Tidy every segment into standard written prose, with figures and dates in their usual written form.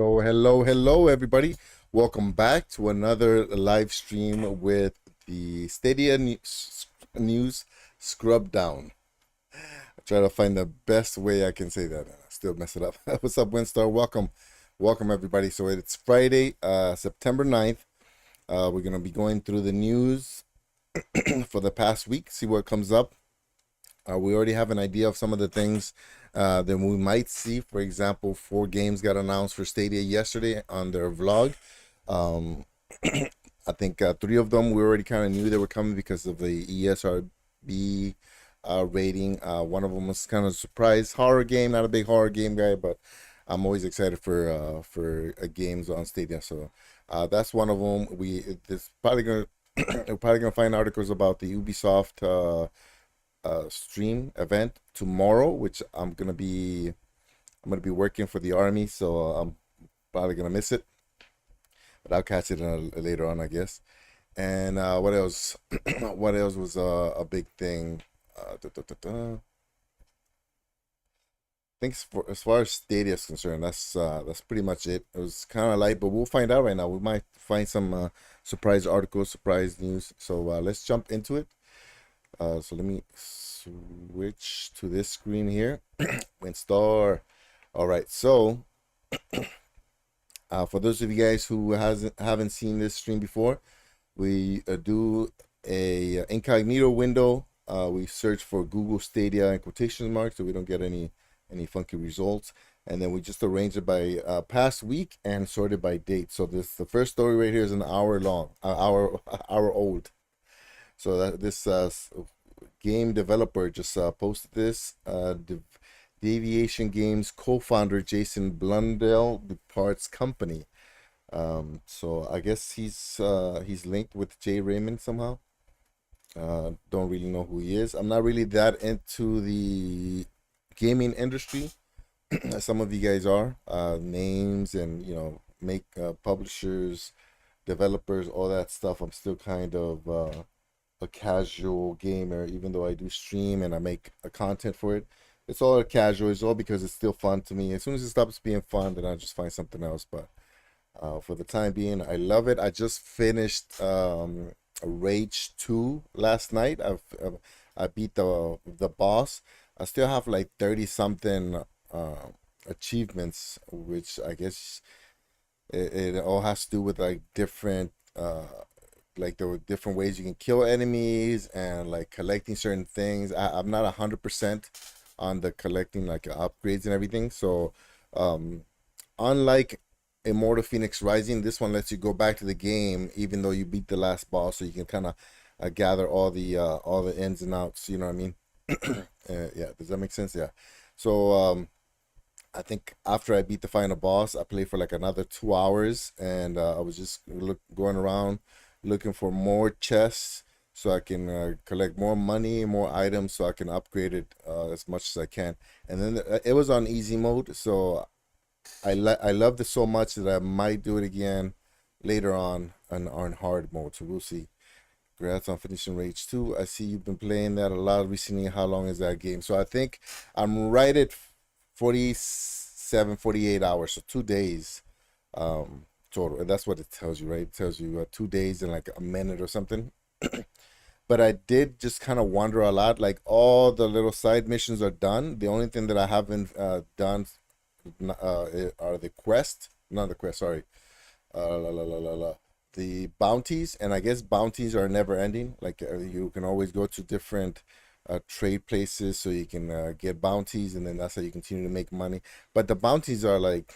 Hello, hello, hello, everybody. Welcome back to another live stream with the Stadia news scrub down. I try to find the best way I can say that. I still mess it up. What's up, Winstar? Welcome, everybody. So it's Friday, September 9th. We're going to be going through the news for the past week, see what comes up. We already have an idea of some of the things that we might see. For example, 4 games got announced for Stadia yesterday on their vlog. Um, I think 3 of them we already kind of knew they were coming because of the ESRB rating. One of them was kind of a surprise horror game. Not a big horror game guy, but I'm always excited for games on Stadia. So that's one of them. This probably gonna we're probably gonna find articles about the Ubisoft stream event tomorrow, which I'm gonna be working for the army, so I'm probably gonna miss it, but I'll catch it later on, I guess. And what else? What else was a big thing? I think as far as Stadia is concerned, that's pretty much it. It was kind of light, but we'll find out right now. We might find some surprise articles, surprise news. So let's jump into it. So let me switch to this screen here. WinStar. All right. So for those of you guys who haven't seen this stream before, we do a incognito window. We search for Google Stadia in quotation marks so we don't get any funky results, and then we just arrange it by past week and sort it by date. So the first story right here is an hour long, hour old. So that this game developer just posted this. Deviation Games co-founder Jason Blundell departs company. So I guess he's linked with Jay Raymond somehow. Don't really know who he is. I'm not really that into the gaming industry as some of you guys are. Names and make publishers, developers, all that stuff. I'm still kind of a casual gamer, even though I do stream and I make a content for it. It's all casual. It's all because it's still fun to me. As soon as it stops being fun, then I'll just find something else. But for the time being, I love it. I just finished Rage 2 last night. I beat the boss. I still have like 30 something achievements, which I guess it all has to do with like different like there were different ways you can kill enemies and like collecting certain things. I'm not 100% on the collecting like upgrades and everything. So unlike Immortal Phoenix Rising, this one lets you go back to the game even though you beat the last boss, so you can kind of gather all the ins and outs. You know what I mean? Yeah, does that make sense? Yeah. So I think after I beat the final boss, I played for like another 2 hours, and I was just going around looking for more chests so I can collect more money, more items, so I can upgrade it as much as I can. And then it was on easy mode, so I loved it so much that I might do it again later on hard mode. So we'll see. Congrats on finishing Rage 2. I see you've been playing that a lot recently. How long is that game? So I think I'm right at 47, 48 hours. So 2 days total. And that's what it tells you, right? It tells you 2 days and like a minute or something. But I did just kind of wander a lot. Like all the little side missions are done. The only thing that I haven't done are the quest. Not the quest, sorry. The bounties, and I guess bounties are never ending. Like you can always go to different trade places so you can get bounties, and then that's how you continue to make money. But the bounties are like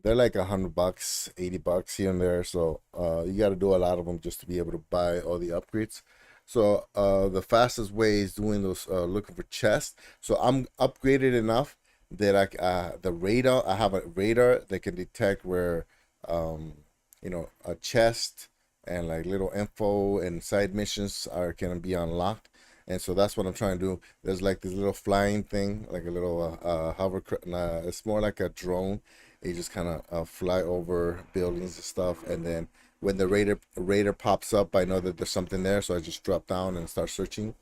they're like $100, $80 here and there. So you got to do a lot of them just to be able to buy all the upgrades. So the fastest way is doing those looking for chests. So I'm upgraded enough that I have a radar that can detect where a chest and like little info and side missions can be unlocked. And so that's what I'm trying to do. There's like this little flying thing, like a little hovercraft. It's more like a drone. You just kind of fly over buildings and stuff, and then when the radar pops up, I know that there's something there, so I just drop down and start searching.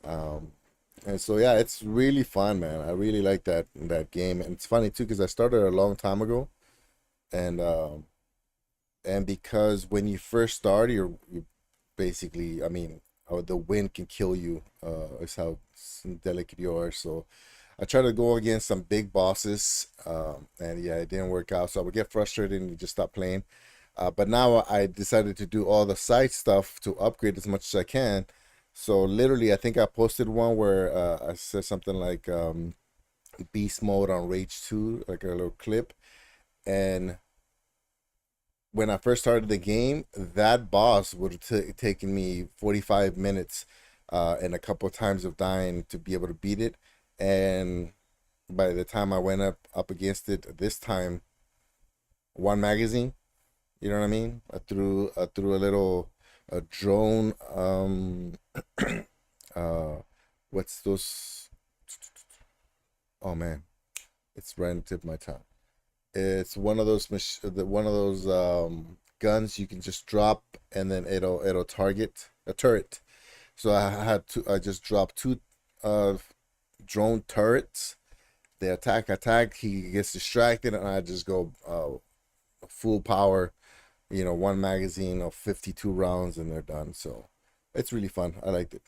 And so yeah, it's really fun, man. I really like that game, and it's funny too because I started a long time ago. and because when you first start, you basically, I mean, the wind can kill you. Is how delicate you are. So I try to go against some big bosses, and yeah, it didn't work out. So I would get frustrated and just stop playing. But now I decided to do all the side stuff to upgrade as much as I can. So literally, I think I posted one where I said something like beast mode on Rage 2, like a little clip. And when I first started the game, that boss would have taken me 45 minutes and a couple of times of dying to be able to beat it. And by the time I went up against it this time, one magazine, you know what I mean? I threw a little a drone uh what's those, oh man, it's right on the tip of my tongue. It's one of those one of those guns you can just drop and then it'll target a turret. So I just dropped two uh drone turrets. They attack, he gets distracted, and I just go full power, one magazine of 52 rounds and they're done. So it's really fun. I liked it.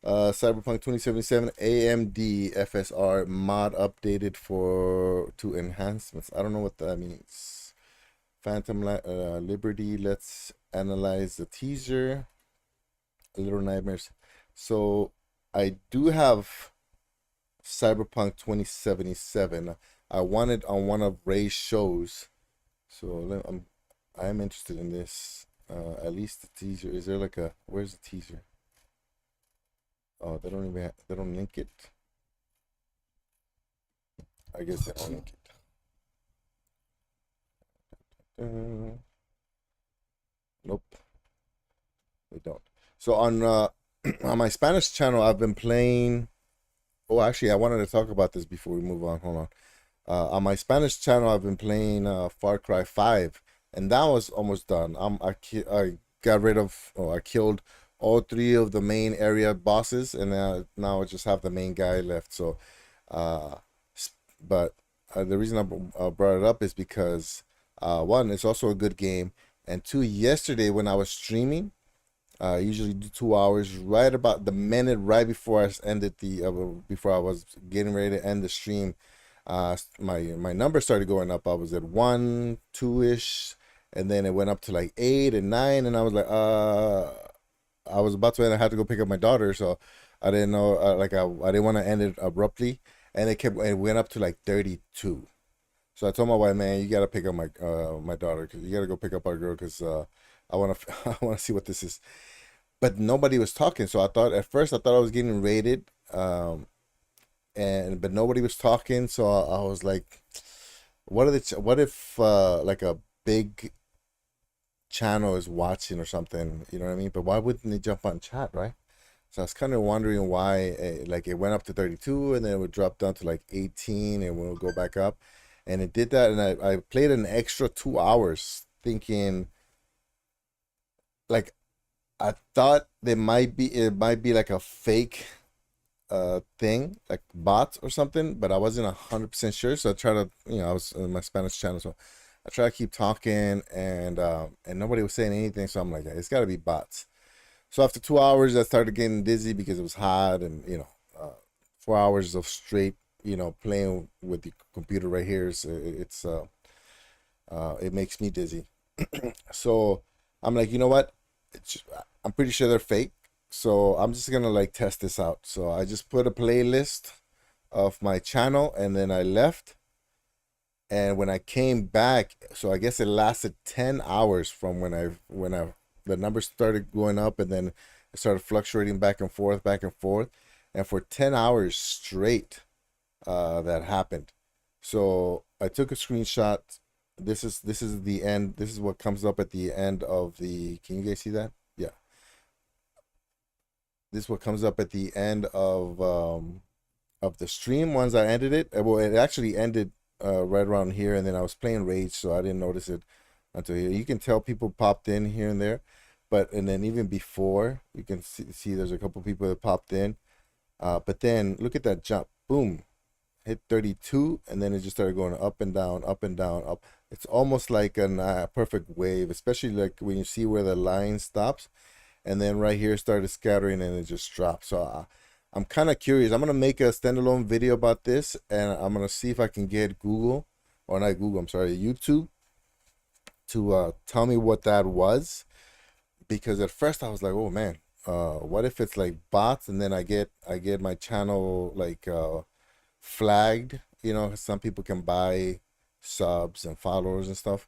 Cyberpunk 2077 AMD FSR mod updated for two enhancements. I don't know what that means. Phantom Liberty. Let's analyze the teaser. Little Nightmares. So I do have Cyberpunk 2077. I wanted on one of Ray's shows. So I'm interested in this. At least the teaser. Is there like a, where's the teaser? Oh, they don't even they don't link it. I guess they don't link it. Nope, they don't. So on on my Spanish channel, I've been playing. Oh, actually, I wanted to talk about this before we move on. Hold on. On my Spanish channel, I've been playing Far Cry 5, and that was almost done. I got rid of, oh, I killed all three of the main area bosses, and now I just have the main guy left. So, uh, but the reason I brought it up is because one, it's also a good game, and two, yesterday when I was streaming, I usually do 2 hours. Right about the minute right before I ended before I was getting ready to end the stream, my number started going up. I was at 1, 2 ish, and then it went up to like 8 and 9, and I was like, I was about to end. I had to go pick up my daughter, so I didn't know. I didn't want to end it abruptly, and it went up to like 32. So I told my wife, man, you gotta pick up my daughter, because you gotta go pick up our girl, because I want to I want to see what this is. But nobody was talking, so I thought at first I thought I was getting raided, and but nobody was talking, so I was like, what if like a big channel is watching or something, you know what I mean? But why wouldn't they jump on chat, right? So I was kind of wondering why, like it went up to 32 and then it would drop down to like 18 and we'll go back up. And it did that, and I played an extra 2 hours thinking, like, I thought it might be like a fake thing, like bots or something, but I wasn't 100% sure. So I tried to, I was on my Spanish channel, so I tried to keep talking, and nobody was saying anything. So I'm like, yeah, it's got to be bots. So after 2 hours, I started getting dizzy because it was hot, and 4 hours of straight, playing with the computer right here is it makes me dizzy. So I'm like, you know what? I'm pretty sure they're fake. So I'm just gonna like test this out. So I just put a playlist of my channel, and then I left. And when I came back, so I guess it lasted 10 hours from when I the numbers started going up, and then it started fluctuating back and forth, back and forth. And for 10 hours straight, that happened. So I took a screenshot. This is the end. This is what comes up at the end of the. Can you guys see that? Yeah. This is what comes up at the end of the stream. Once I ended it, well, it actually ended right around here, and then I was playing Rage, so I didn't notice it until here. You can tell people popped in here and there, and then even before, you can see there's a couple people that popped in. But then look at that jump, boom, hit 32, and then it just started going up and down, up and down, up. It's almost like a perfect wave, especially like when you see where the line stops, and then right here started scattering and it just dropped. So I'm kind of curious. I'm gonna make a standalone video about this, and I'm gonna see if I can get Google, or not Google, I'm sorry, YouTube, to tell me what that was, because at first I was like, oh man, what if it's like bots, and then I get my channel like flagged. Some people can buy subs and followers and stuff.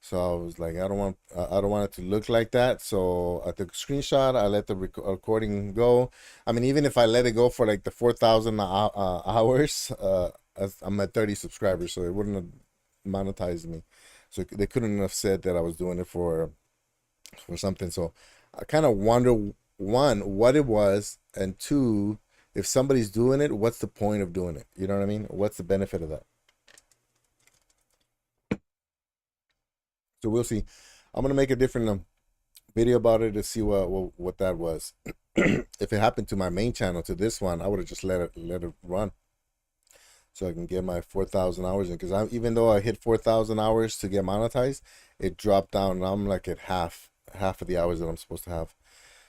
So I was like, I don't want it to look like that. So I took a screenshot. I let the recording go. I mean, even if I let it go for like the 4,000 hours, I'm at 30 subscribers, so it wouldn't have monetized me. So they couldn't have said that I was doing it for something. So I kind of wonder, one, what it was, and two, if somebody's doing it, what's the point of doing it? You know what I mean? What's the benefit of that? So we'll see. I'm gonna make a different video about it to see what that was. If it happened to my main channel, to this one, I would have just let it run, so I can get my 4,000 hours in. Because even though I hit 4,000 hours to get monetized, it dropped down, and I'm like at half of the hours that I'm supposed to have.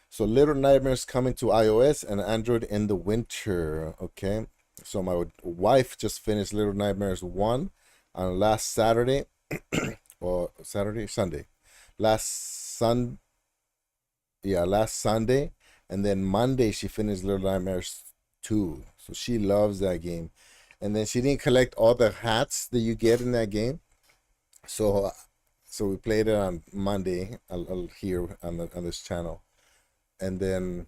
So Little Nightmares coming to iOS and Android in the winter. Okay. So my wife just finished Little Nightmares 1 on last Saturday. Or Sunday. Last Sun Yeah, last Sunday. And then Monday she finished Little Nightmares 2. So she loves that game. And then she didn't collect all the hats that you get in that game. So we played it on Monday here on this channel. And then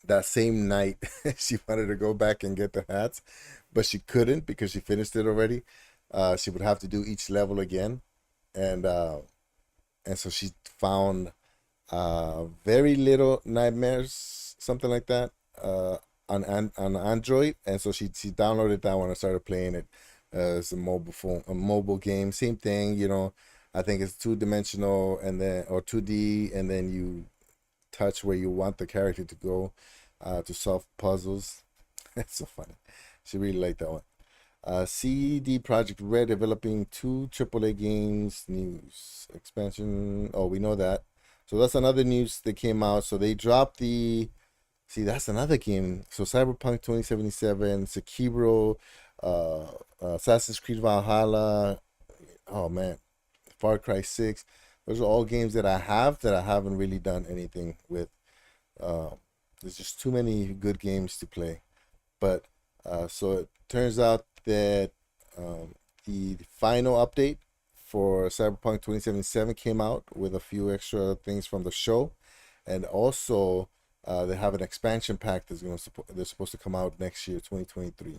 that same night she wanted to go back and get the hats, but she couldn't because she finished it already. She would have to do each level again, and so she found very little nightmares, something like that, on Android, and so she downloaded that one and started playing it. It's a mobile game, same thing. I think it's 2-dimensional, and then, or 2D, and then you touch where you want the character to go, to solve puzzles. It's so funny. She really liked that one. CD Project Red developing 2 AAA games. News expansion. Oh, we know that. So that's another news that came out. So they dropped the. See, that's another game. So Cyberpunk 2077, Sekiro, Assassin's Creed Valhalla. Oh man, Far Cry 6. Those are all games that I haven't really done anything with. Uh, there's just too many good games to play. But so it turns out that the final update for Cyberpunk 2077 came out with a few extra things from the show, and also they have an expansion pack they're supposed to come out next year, 2023.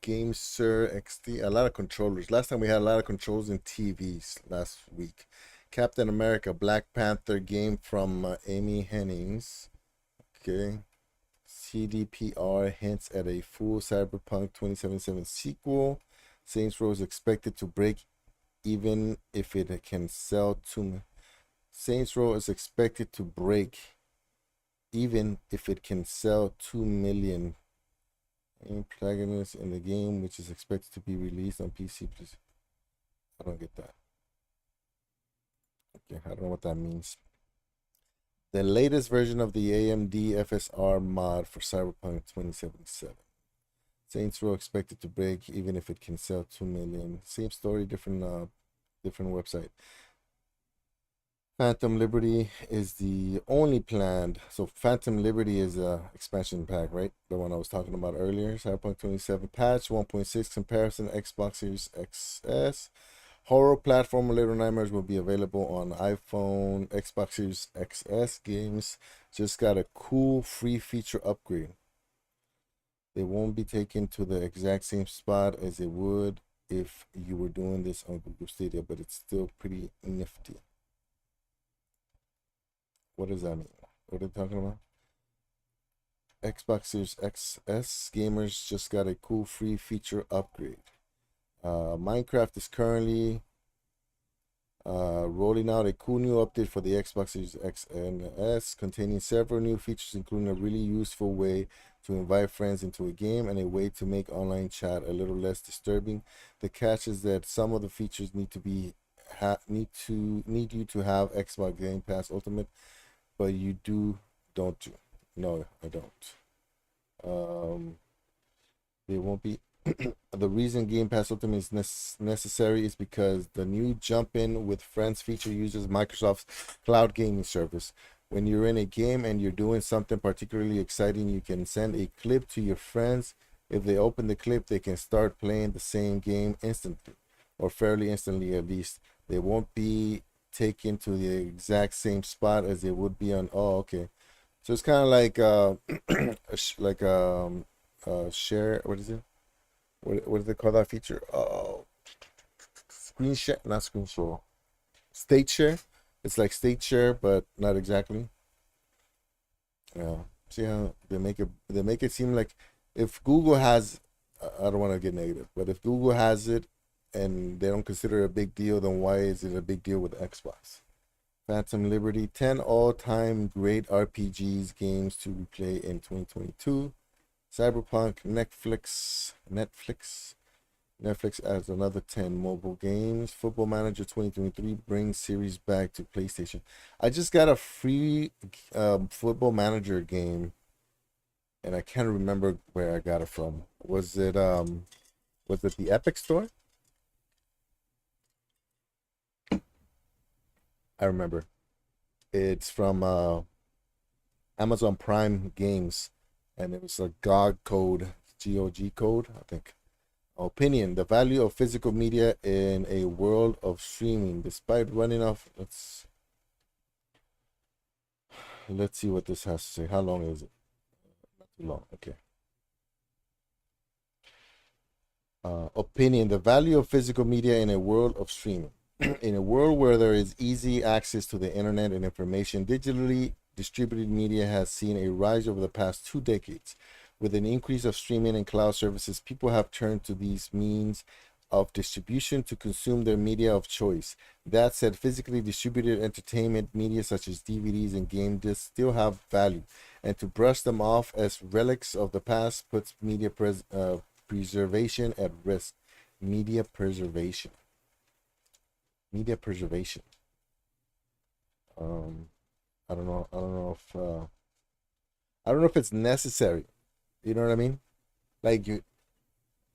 Game Sir XT, a lot of controllers. Last time we had a lot of controls in TVs last week. Captain America Black Panther game from Amy Hennings. Okay. CDPR hints at a full Cyberpunk 2077 sequel. Saints Row is expected to break even if it can sell to. Saints Row is expected to break even if it can sell 2 million protagonists in the game, which is expected to be released on PC. Please. I don't get that. Okay, I don't know what that means. The latest version of the AMD FSR mod for Cyberpunk 2077. Saints Row expected to break even if it can sell 2 million. Same story, different website. Phantom Liberty is the only planned. So Phantom Liberty is a expansion pack, right? The one I was talking about earlier. Cyberpunk 27 patch 1.6 comparison, Xbox Series XS. Horror platform Little Nightmares will be available on iPhone, Xbox Series XS. Games just got a cool free feature upgrade. They won't be taken to the exact same spot as it would if you were doing this on Google Stadia, but it's still pretty nifty. What does that mean? What are they talking about? Xbox Series XS gamers just got a cool free feature upgrade. Minecraft is currently rolling out a cool new update for the Xbox Series X and S, containing several new features, including a really useful way to invite friends into a game and a way to make online chat a little less disturbing. The catch is that some of the features need you to have Xbox Game Pass Ultimate, but you don't you? No, I don't. Um, they won't be. The reason Game Pass Ultimate is necessary is because the new Jump In with Friends feature uses Microsoft's cloud gaming service. When you're in a game and you're doing something particularly exciting, you can send a clip to your friends. If they open the clip, they can start playing the same game instantly, or fairly instantly at least. They won't be taken to the exact same spot as they would be on. Oh, okay. So it's kind of like like share. What is it? What do they call that feature? Oh, screen share, not screen share. State share. It's like state share, but not exactly. Yeah. See how they make it seem like if Google has, I don't want to get negative, but if Google has it and they don't consider it a big deal, then why is it a big deal with Xbox? Phantom Liberty, 10 all-time great RPGs games to replay in 2022. Cyberpunk, Netflix adds another 10 mobile games. Football Manager 2023 brings series back to PlayStation. I just got a free Football Manager game, and I can't remember where I got it from. Was it the Epic Store? I remember. It's from Amazon Prime Games, and it was a GOG code, GOG code, I think. Opinion: the value of physical media in a world of streaming. Despite running off, let's see what this has to say. How long is it? Not too long. Okay. Opinion: the value of physical media in a world of streaming. In a world where there is easy access to the internet and information, digitally distributed media has seen a rise over the past 2 decades. With an increase of streaming and cloud services, people have turned to these means of distribution to consume their media of choice. That said, physically distributed entertainment media such as DVDs and game discs still have value, and to brush them off as relics of the past puts preservation at risk. Media preservation. Media preservation. Um, I don't know. I don't know if it's necessary. You know what I mean? Like you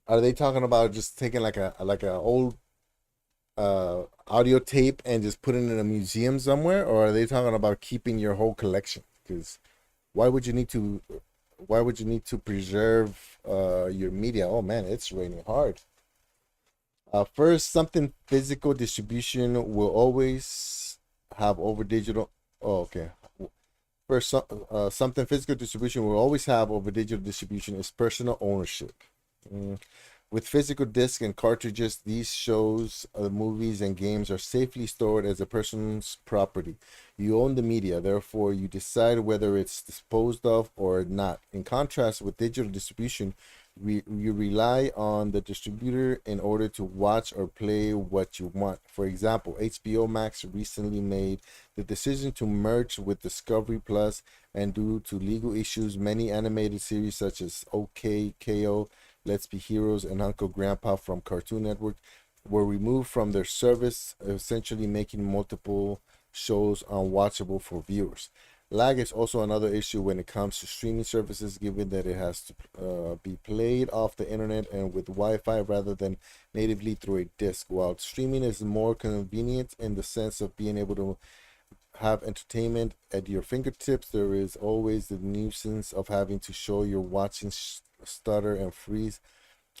are they talking about just taking like a old audio tape and just putting it in a museum somewhere, or are they talking about keeping your whole collection? Because why would you need to why would you need to preserve your media? Oh man, it's raining hard. First, something physical distribution will always have over digital. Oh, okay. First, something physical distribution will always have over digital distribution is personal ownership. Mm. With physical discs and cartridges, these shows, movies, and games are safely stored as a person's property. You own the media, therefore, you decide whether it's disposed of or not. In contrast with digital distribution, you rely on the distributor in order to watch or play what you want. For example, HBO Max recently made the decision to merge with Discovery Plus, and due to legal issues, many animated series such as OK KO, Let's Be Heroes, and Uncle Grandpa from Cartoon Network were removed from their service, essentially making multiple shows unwatchable for viewers. Lag is also another issue when it comes to streaming services, given that it has to be played off the internet and with Wi-Fi rather than natively through a disc. While streaming is more convenient in the sense of being able to have entertainment at your fingertips, there is always the nuisance of having to show you're watching stutter and freeze,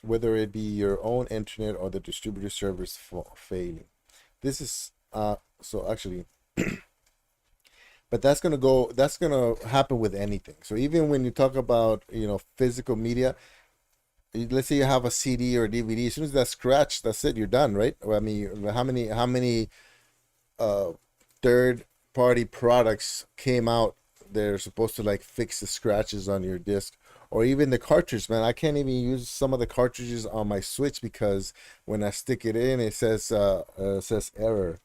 whether it be your own internet or the distributor servers failing. This is so actually, but that's gonna happen with anything. So even when you talk about physical media, let's say you have a CD or a DVD, as soon as that scratch, that's it, you're done, right? Well, I mean, how many uh third party products came out? They're supposed to like fix the scratches on your disc, or even the cartridge. Man, I can't even use some of the cartridges on my Switch because when I stick it in, it says error.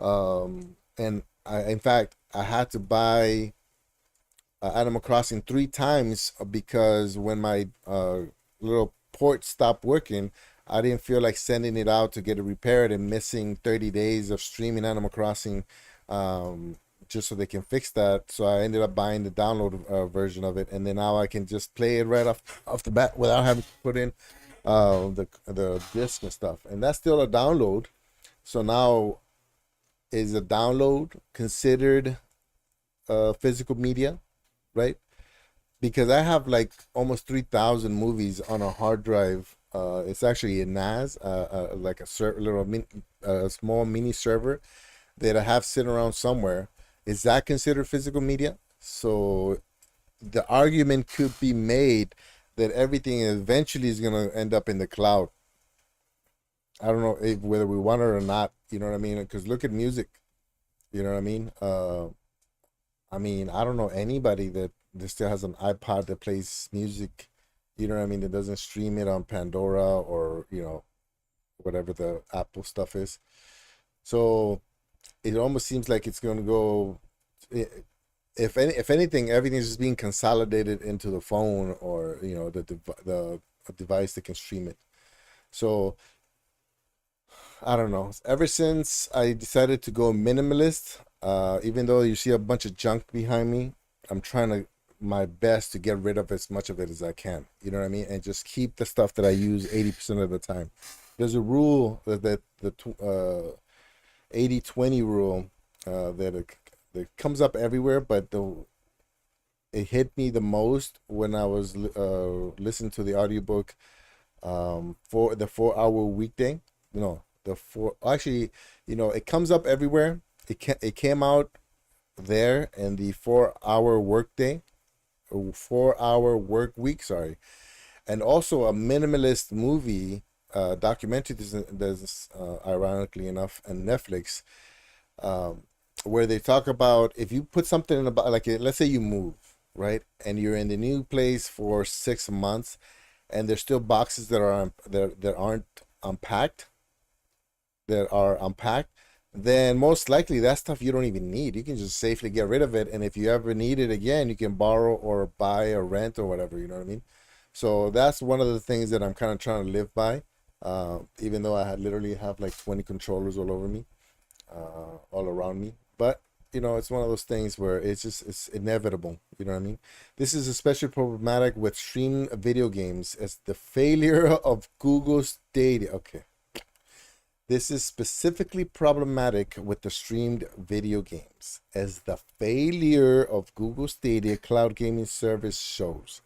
And in fact, I had to buy Animal Crossing 3 times because when my little port stopped working, I didn't feel like sending it out to get it repaired and missing 30 days of streaming Animal Crossing, um, just so they can fix that. So I ended up buying the download version of it, and then now I can just play it right off the bat without having to put in the disc and stuff. And that's still a download. So now, is a download considered physical media, right? Because I have like almost 3,000 movies on a hard drive. It's actually a NAS, like a a small mini server that I have sitting around somewhere. Is that considered physical media? So the argument could be made that everything eventually is going to end up in the cloud. I don't know if, whether we want it or not. You know what I mean? Because look at music. You know what I mean? I don't know anybody that still has an iPod that plays music. You know what I mean? That doesn't stream it on Pandora or whatever the Apple stuff is. So it almost seems like it's going to go. If anything, everything is just being consolidated into the phone or the device that can stream it. So I don't know. Ever since I decided to go minimalist, even though you see a bunch of junk behind me, I'm trying to my best to get rid of as much of it as I can. You know what I mean? And just keep the stuff that I use 80% of the time. There's a rule that the 80-20 rule that comes up everywhere, but it hit me the most when I was listening to the audiobook for the 4 hour weekday. No, the four actually, it comes up everywhere. It came out there in the 4 hour workday, 4 hour work week. Sorry, and also a minimalist movie documentary. There's ironically enough, on Netflix, um, where they talk about if you put something in about like let's say you move right and you're in the new place for 6 months and there's still boxes that aren't unpacked that are unpacked, then most likely that stuff you don't even need. You can just safely get rid of it, and if you ever need it again, you can borrow or buy or rent or whatever. You know what I mean? So that's one of the things that I'm kind of trying to live by. Even though I had literally have like 20 controllers all over me, all around me, but it's one of those things where it's inevitable. You know what I mean? This is especially problematic with streamed video games as the failure of Google Stadia. Okay. This is specifically problematic with the streamed video games, as the failure of Google Stadia cloud gaming service shows.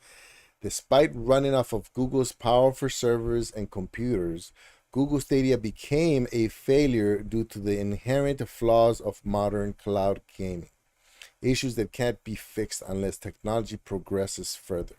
Despite running off of Google's powerful servers and computers, Google Stadia became a failure due to the inherent flaws of modern cloud gaming, issues that can't be fixed unless technology progresses further.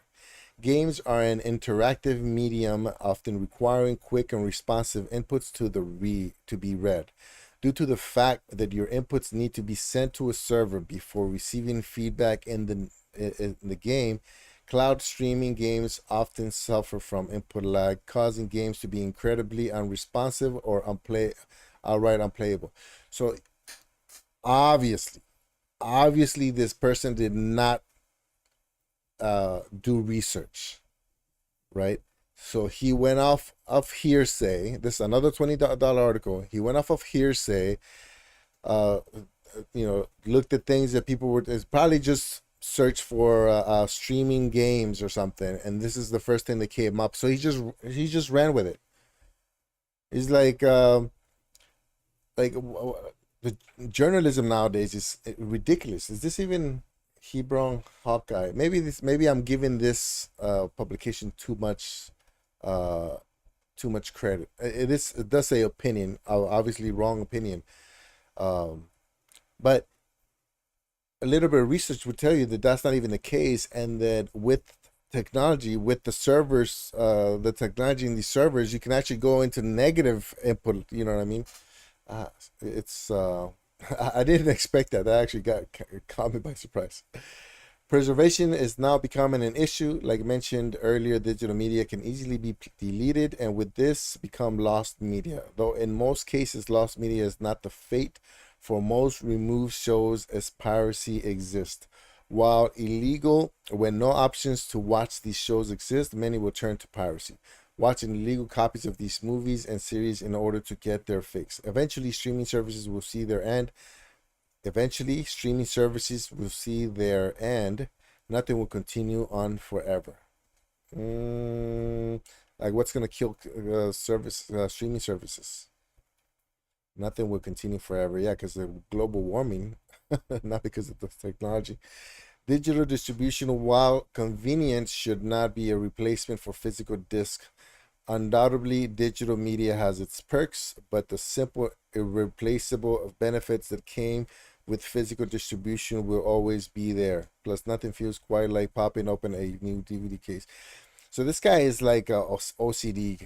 Games are an interactive medium, often requiring quick and responsive inputs to be read. Due to the fact that your inputs need to be sent to a server before receiving feedback in the game, cloud streaming games often suffer from input lag, causing games to be incredibly unresponsive or outright unplayable. So obviously, this person did not do research, right? So he went off of hearsay. This is another $20 article. He went off of hearsay. Uh, looked at things that people were. It's probably just search for streaming games or something, and this is the first thing that came up. So he just ran with it. He's like the journalism nowadays is ridiculous. Is this even Hebron Hawkeye? Maybe I'm giving this publication uh too much credit. It does say opinion, obviously wrong opinion. Um, but a little bit of research would tell you that that's not even the case, and that with technology, with the servers, the technology in these servers, you can actually go into negative input. You know what I mean? Uh, it's I didn't expect that. That actually caught me by surprise. Preservation is now becoming an issue. Like mentioned earlier, digital media can easily be deleted, and with this become lost media. Though in most cases, lost media is not the fate for most removed shows, as piracy exists. While illegal, when no options to watch these shows exist, many will turn to piracy, watching illegal copies of these movies and series in order to get their fix. Eventually, streaming services will see their end. Eventually, streaming services will see their end. Nothing will continue on forever. Mm, like what's gonna kill streaming services? Nothing will continue forever. Yeah, because of global warming, not because of the technology. Digital distribution, while convenient, should not be a replacement for physical disc. Undoubtedly, digital media has its perks, but the simple, irreplaceable benefits that came with physical distribution will always be there. Plus, nothing feels quite like popping open a new DVD case. So this guy is like a OCD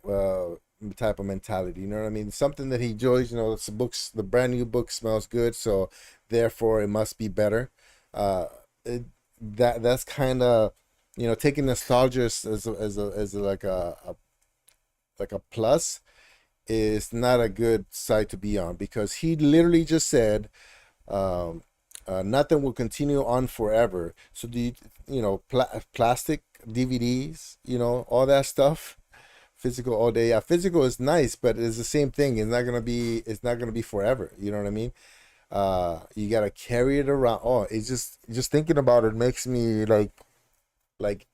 uh, type of mentality. You know what I mean? Something that he enjoys. You know, it's the books. The brand new book smells good, so therefore it must be better. Uh, it, that's kind of, you know, taking nostalgia as like a plus is not a good side to be on, because he literally just said um, nothing will continue on forever. So do you, you know, plastic DVDs, you know, all that stuff, physical all day. Yeah, physical is nice, but it's the same thing. It's not gonna be forever. You know what I mean? You gotta carry it around. Oh, it's just thinking about it makes me like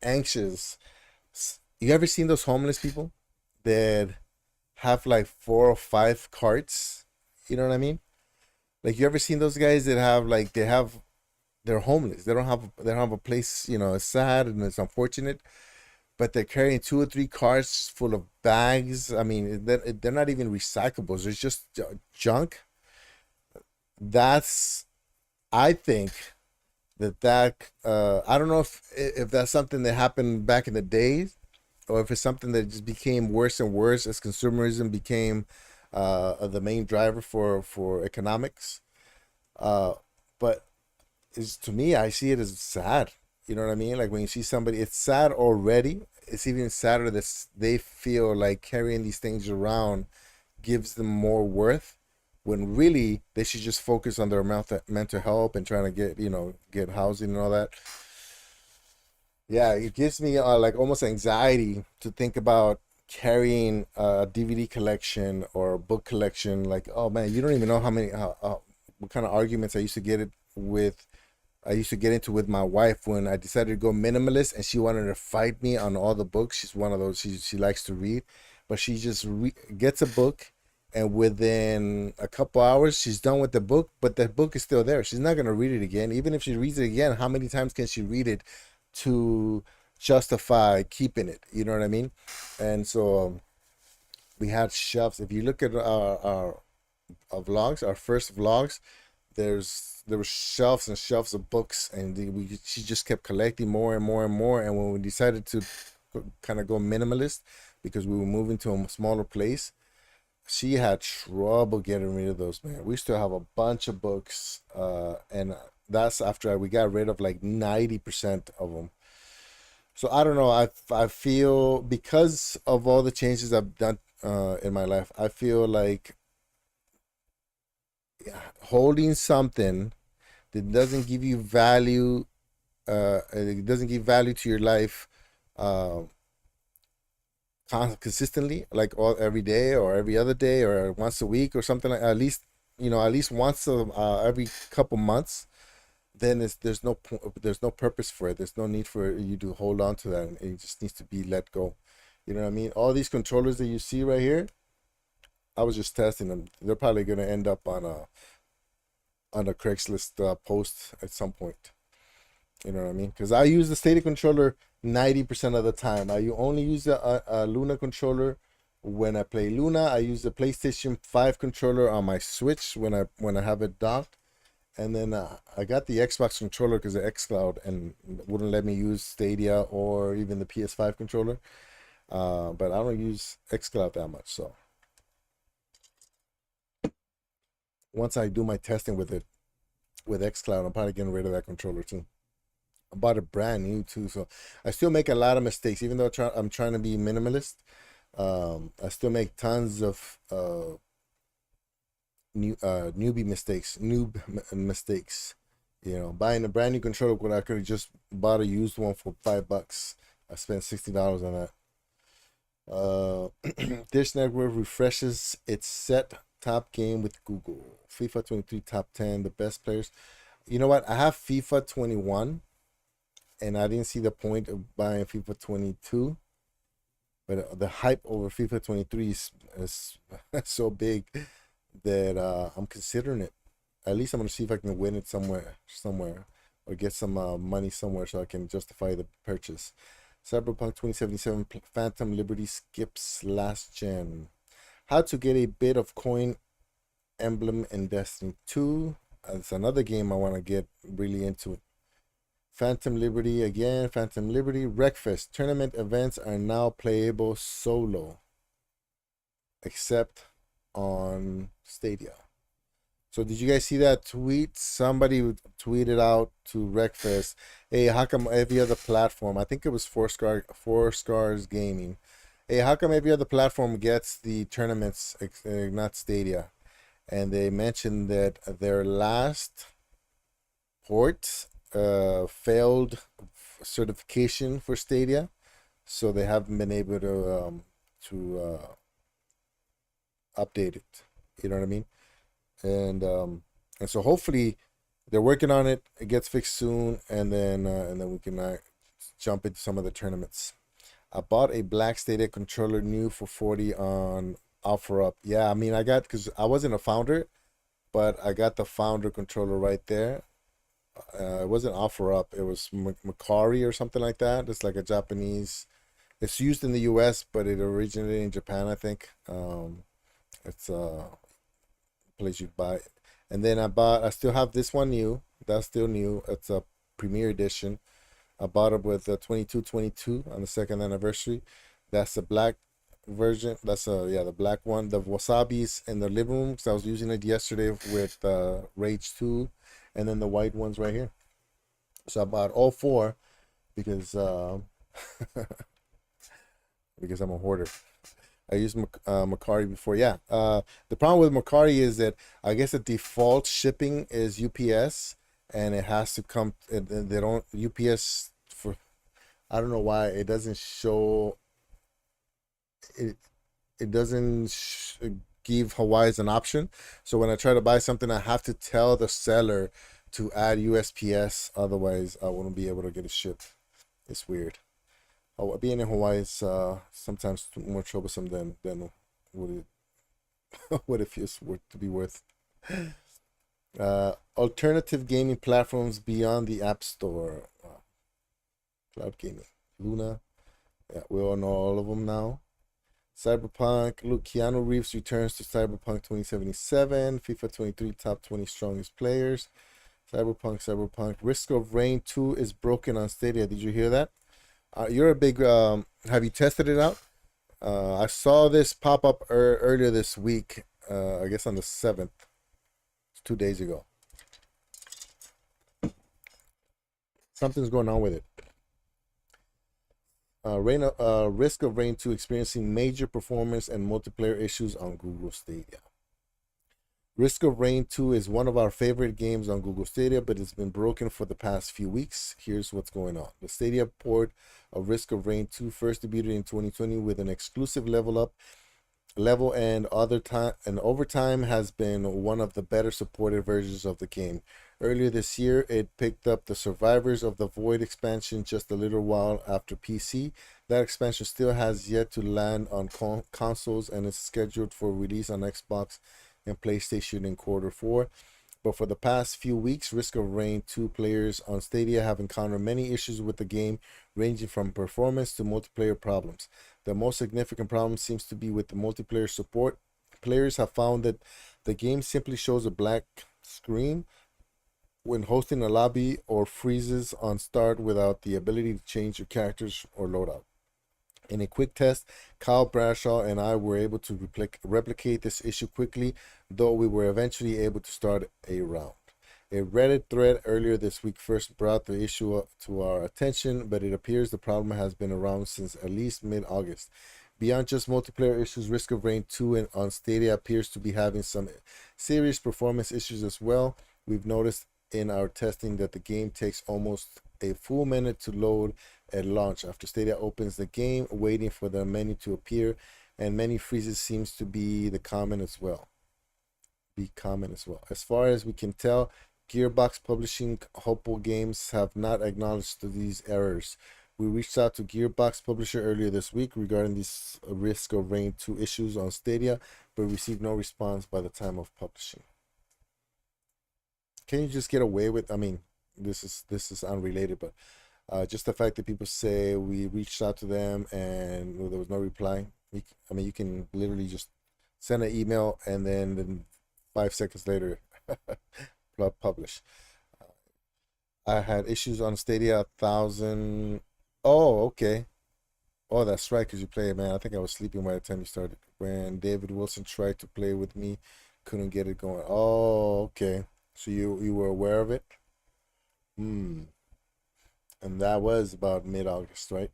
anxious. You ever seen those homeless people that have like 4 or 5 carts? You know what I mean? Like, you ever seen those guys that have like they're homeless. They don't have a place. You know, it's sad and it's unfortunate, but they're carrying 2 or 3 cars full of bags. I mean, they're not even recyclables. It's just junk. That's, I think I don't know if that's something that happened back in the days, or if it's something that just became worse and worse as consumerism became the main driver for economics. Uh, but is to me, I see it as sad. You know what I mean? Like when you see somebody, it's sad already. It's even sadder that they feel like carrying these things around gives them more worth, when really they should just focus on their mental health and trying to get housing and all that. Yeah, it gives me like almost anxiety to think about carrying a DVD collection or a book collection. Like, oh man, you don't even know how many what kind of arguments I used to get into with my wife when I decided to go minimalist, and she wanted to fight me on all the books. She's one of those. She likes to read, but she just gets a book, and within a couple hours, she's done with the book. But the book is still there. She's not gonna read it again. Even if she reads it again, how many times can she read it to justify keeping it? You know what I mean? And so we had shelves. If you look at our vlogs, our first vlogs, there were shelves and shelves of books, and she just kept collecting more and more and more. And when we decided to kind of go minimalist, because we were moving to a smaller place, she had trouble getting rid of those, man. We still have a bunch of books, and that's after we got rid of like 90% of them. So I don't know. I feel, because of all the changes I've done in my life, I feel like holding something that doesn't give you value, it doesn't give value to your life, uh, consistently, like every day or every other day or once a week or something, like at least, at least once every couple months, then there's no purpose for it. There's no need for you to hold on to that, and it just needs to be let go. You know what I mean? All these controllers that you see right here, I was just testing them. They're probably gonna end up on a Craigslist post at some point. You know what I mean? Because I use the Stadia controller 90% of the time. I only use a Luna controller when I play Luna. I use the PlayStation 5 controller on my Switch when I have it docked. And then I got the Xbox controller because of xCloud, and wouldn't let me use Stadia or even the PS5 controller. But I don't use xCloud that much. So once I do my testing with it with xCloud, I'm probably getting rid of that controller too. I bought it brand new too, so I still make a lot of mistakes, even though I'm trying to be minimalist. I still make tons of newbie mistakes, mistakes. buying a brand new controller when I could have just bought a used one for $5. I spent $60 on that. Dish Network refreshes its set top game with Google. FIFA 23 top 10, the best players. You know what? I have FIFA 21, and I didn't see the point of buying FIFA 22. But the hype over FIFA 23 is so big that I'm considering it. At least I'm gonna see if I can win it somewhere, or get some money somewhere so I can justify the purchase. Cyberpunk 2077 Phantom Liberty skips last gen. How to get a bit of coin emblem in Destiny 2. It's another game I want to get really into. Phantom Liberty again. Phantom Liberty Wreckfest tournament events are now playable solo, except on Stadia. So did you guys see that tweet? Somebody tweeted out to Wreckfest, "Hey, how come every other platform? I think it was Four Scars Gaming. Hey, how come every other platform gets the tournaments, not Stadia?" And they mentioned that their last port failed certification for Stadia, so they haven't been able to update it. You know what I mean? And so hopefully they're working on it. It gets fixed soon, and then we can jump into some of the tournaments. I bought a black Stadia controller new for 40 on OfferUp. Yeah, I mean because I wasn't a founder, but I got the founder controller right there. It wasn't OfferUp. It was Macari or something like that. It's like a Japanese. It's used in the U.S., but it originated in Japan, I think. It's a place you buy it. And then I still have this one new. That's still new. It's a Premier Edition. I bought it with 2222 on the second anniversary. That's the black version. That's the black one. The Wasabi's in the living room, because I was using it yesterday with Rage 2, and then the white ones right here. So I bought all four because because I'm a hoarder. I used Macari before. Yeah. The problem with Macari is that I guess the default shipping is UPS, and it has to come. They don't UPS for. I don't know why it doesn't show. It doesn't give Hawaii as an option. So when I try to buy something, I have to tell the seller to add USPS. Otherwise, I wouldn't be able to get it shipped. It's weird. Being in Hawaii is sometimes more troublesome than what it what it feels to be worth. Alternative gaming platforms beyond the App Store. Cloud gaming. Luna. Yeah, we all know all of them now. Cyberpunk. Look, Keanu Reeves returns to Cyberpunk 2077. FIFA 23 top 20 strongest players. Cyberpunk. Risk of Rain 2 is broken on Stadia. Did you hear that? You're a big. Have you tested it out? I saw this pop up earlier this week. I guess on the 7th. 2 days ago. Something's going on with it. Risk of Rain 2 experiencing major performance and multiplayer issues on Google Stadia. Risk of Rain 2 is one of our favorite games on Google Stadia, but it's been broken for the past few weeks. Here's what's going on. The Stadia port of Risk of Rain 2 first debuted in 2020 with an exclusive level and over time has been one of the better supported versions of the game. Earlier this year, it picked up the Survivors of the Void expansion just a little while after PC. That expansion still has yet to land on consoles and is scheduled for release on Xbox and PlayStation in Q4. But for the past few weeks, Risk of Rain 2 players on Stadia have encountered many issues with the game, ranging from performance to multiplayer problems. The most significant problem seems to be with the multiplayer support. Players have found that the game simply shows a black screen when hosting a lobby, or freezes on start without the ability to change your characters or loadout. In a quick test, Kyle Bradshaw and I were able to replicate this issue quickly, though we were eventually able to start a round. A Reddit thread earlier this week first brought the issue to our attention, but it appears the problem has been around since at least mid-August. Beyond just multiplayer issues, Risk of Rain 2 on Stadia appears to be having some serious performance issues as well. We've noticed in our testing that the game takes almost a full minute to load at launch. After Stadia opens the game, waiting for the menu to appear, and menu freezes seems to be the common as well. As far as we can tell, Gearbox Publishing Hopeful Games have not acknowledged these errors. We reached out to Gearbox Publisher earlier this week regarding this Risk of Rain 2 issues on Stadia, but received no response by the time of publishing. Can you just get away with? I mean, this is unrelated, but just the fact that people say we reached out to them and there was no reply. I mean, you can literally just send an email and then 5 seconds later publish. I had issues on Stadia 1,000. Oh, okay. Oh, that's right, because you play it, man. I think I was sleeping by the time you started. When David Wilson tried to play with me, couldn't get it going. Oh, okay. So you were aware of it? Hmm. And that was about mid-August, right?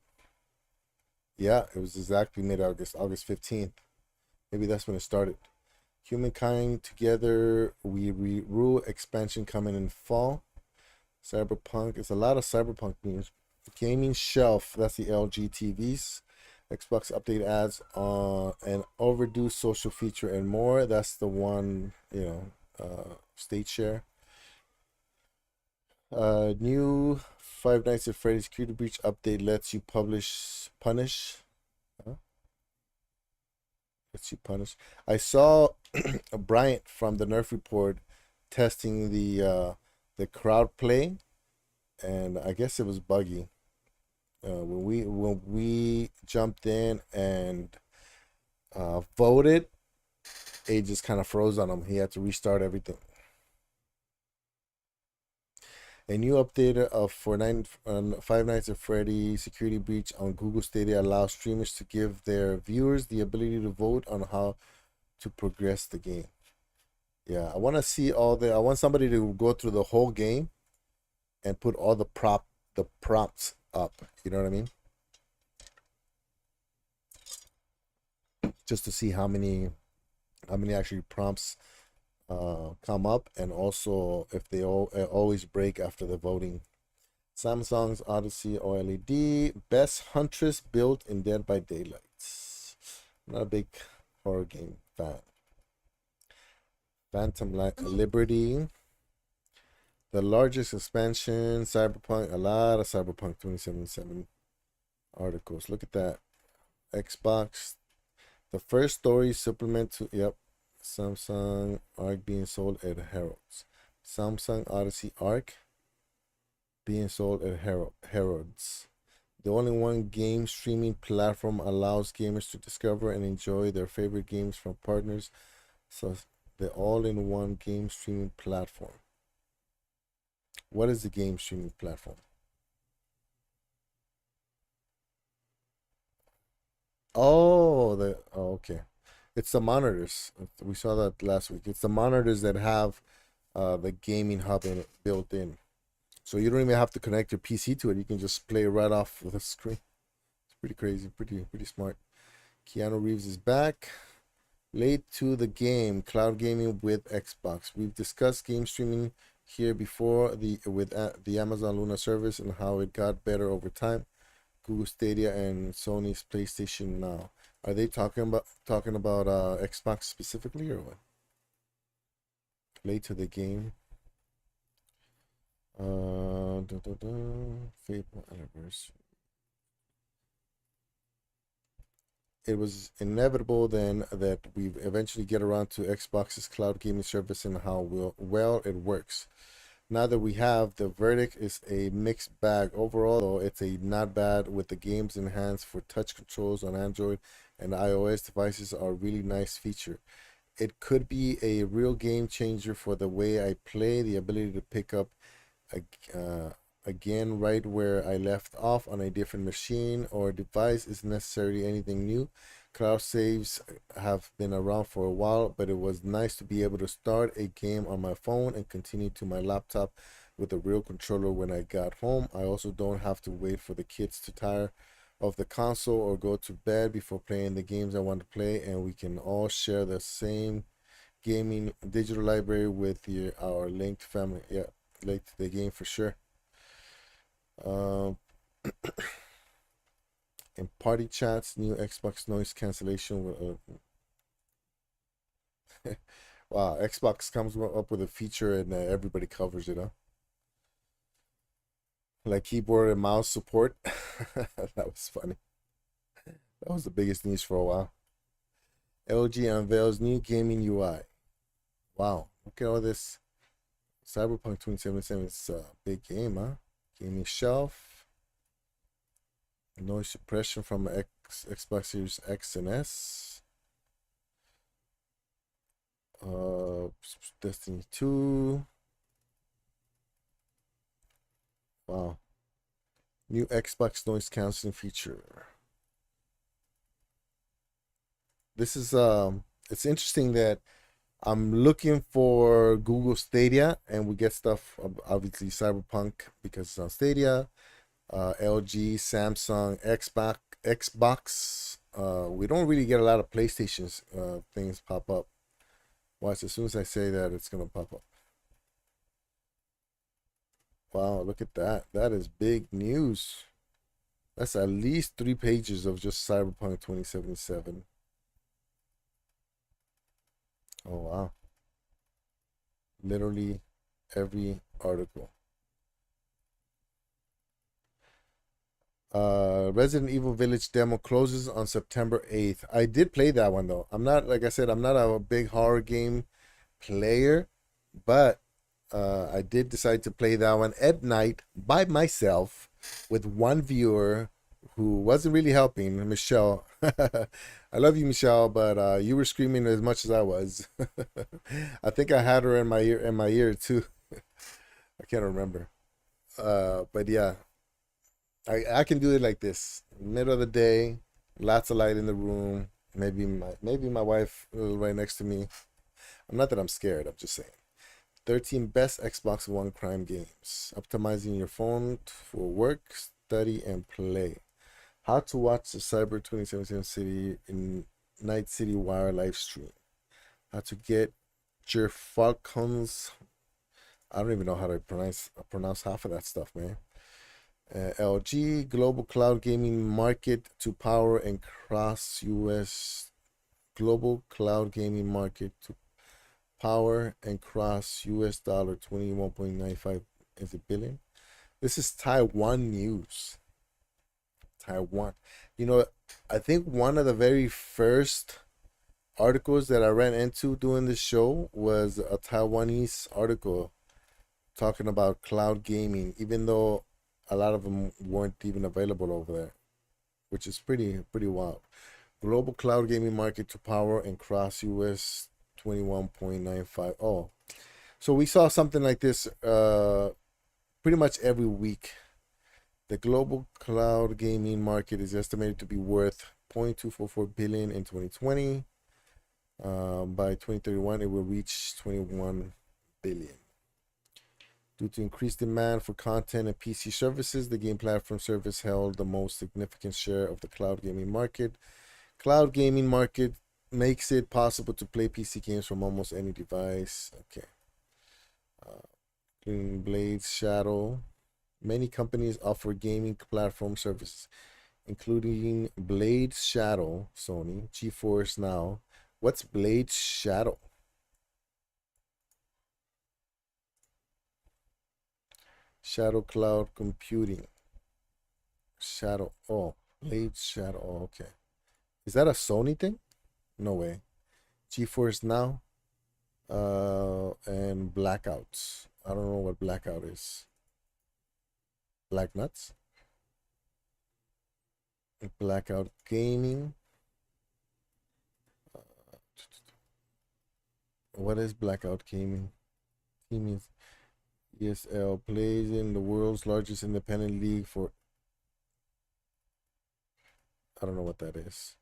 Yeah, it was exactly mid-August, August 15th. Maybe that's when it started. Humankind Together, We Rule expansion coming in fall. Cyberpunk, it's a lot of Cyberpunk news. Gaming Shelf, that's the LG TVs. Xbox update adds an overdue social feature and more. That's the one, state share. New Five Nights at Freddy's Security Breach update lets you punish. Huh? Lets you punish. I saw Bryant from the Nerf Report testing the crowd play, and I guess it was buggy. When we jumped in and voted, it just kind of froze on him. He had to restart everything. A new update of Five Nights at Freddy Security Breach on Google Stadia allows streamers to give their viewers the ability to vote on how to progress the game. Yeah, I want to see I want somebody to go through the whole game and put all the prompts up. You know what I mean? Just to see how many actually prompts come up, and also if they always break after the voting. Samsung's Odyssey OLED, best Huntress built in Dead by Daylight. I'm not a big horror game fan. Phantom Liberty, the largest expansion, Cyberpunk, a lot of Cyberpunk 2077 articles. Look at that. Xbox, the first story supplement to, yep, Samsung Arc being sold at Harrods. Samsung Odyssey Arc being sold at Harrods. The only one game streaming platform allows gamers to discover and enjoy their favorite games from partners. So the all-in-one game streaming platform. What is the game streaming platform? Okay. It's the monitors. We saw that last week. It's the monitors that have the gaming hub in it built in. So you don't even have to connect your PC to it. You can just play right off the screen. It's pretty crazy, pretty smart. Keanu Reeves is back. Late to the game, cloud gaming with Xbox. We've discussed game streaming here before with the Amazon Luna service and how it got better over time. Google Stadia and Sony's PlayStation Now. Are they talking about Xbox specifically or what? Late to the game. Fable anniversary. It was inevitable then that we eventually get around to Xbox's cloud gaming service and how well it works. Now that we have, the verdict is a mixed bag. Overall, though, it's a not bad with the games enhanced for touch controls on Android and iOS devices are a really nice feature. It could be a real game changer for the way I play. The ability to pick up again right where I left off on a different machine or device isn't necessarily anything new. Cloud saves have been around for a while, but it was nice to be able to start a game on my phone and continue to my laptop with a real controller when I got home. I also don't have to wait for the kids to tire of the console or go to bed before playing the games I want to play, and we can all share the same gaming digital library with our linked family. Yeah, late to the game for sure. Um, in party chats, new Xbox noise cancellation. Wow, Xbox comes up with a feature and everybody covers it, huh? Like keyboard and mouse support. That was funny. That was the biggest news for a while. LG unveils new gaming UI. Wow, look at all this. Cyberpunk 2077 is a big game, huh? Gaming shelf. Noise suppression from Xbox Series X and S. Destiny 2. Wow. New Xbox noise canceling feature. This is it's interesting that I'm looking for Google Stadia and we get stuff obviously Cyberpunk because it's on Stadia, LG, Samsung, Xbox. We don't really get a lot of PlayStation's things pop up. Watch, as soon as I say that, it's gonna pop up. Wow, look at that. That is big news. That's at least 3 pages of just Cyberpunk 2077. Oh, wow. Literally every article. Resident Evil Village demo closes on September 8th. I did play that one though. I'm not, like I said, I'm not a big horror game player, but I did decide to play that one at night by myself with one viewer who wasn't really helping, Michelle. I love you, Michelle, but you were screaming as much as I was. I think I had her in my ear too. I can't remember. But yeah, I can do it like this, middle of the day, lots of light in the room. Maybe my wife right next to me. I'm not that I'm scared. I'm just saying. 13 best Xbox One crime games. Optimizing your phone for work, study, and play. How to watch the Cyber 2077 City in Night City Wire live stream. How to get your Falcons. I don't even know how to pronounce half of that stuff, man. LG global cloud gaming market to power and cross US global cloud gaming market to power and cross US dollar 21.95 is it billion. This is Taiwan news. Taiwan. You know, I think one of the very first articles that I ran into doing this show was a Taiwanese article talking about cloud gaming, even though a lot of them weren't even available over there, which is pretty wild. Global cloud gaming market to power and cross US 21.95. Oh, so we saw something like this pretty much every week. The global cloud gaming market is estimated to be worth 0.244 billion in 2020. By 2031, it will reach 21 billion. Due to increased demand for content and PC services, the game platform service held the most significant share of the cloud gaming market. Cloud gaming market makes it possible to play PC games from almost any device. Okay. Blade Shadow. Many companies offer gaming platform services, including Blade Shadow, Sony, GeForce Now. What's Blade Shadow? Shadow Cloud Computing. Shadow. Oh, Blade Shadow. Oh, okay. Is that a Sony thing? No way. GeForce Now. And Blackouts. I don't know what Blackout is. Black Nuts. Blackout Gaming. What is Blackout Gaming? Gaming. ESL plays in the world's largest independent league for. I don't know what that is.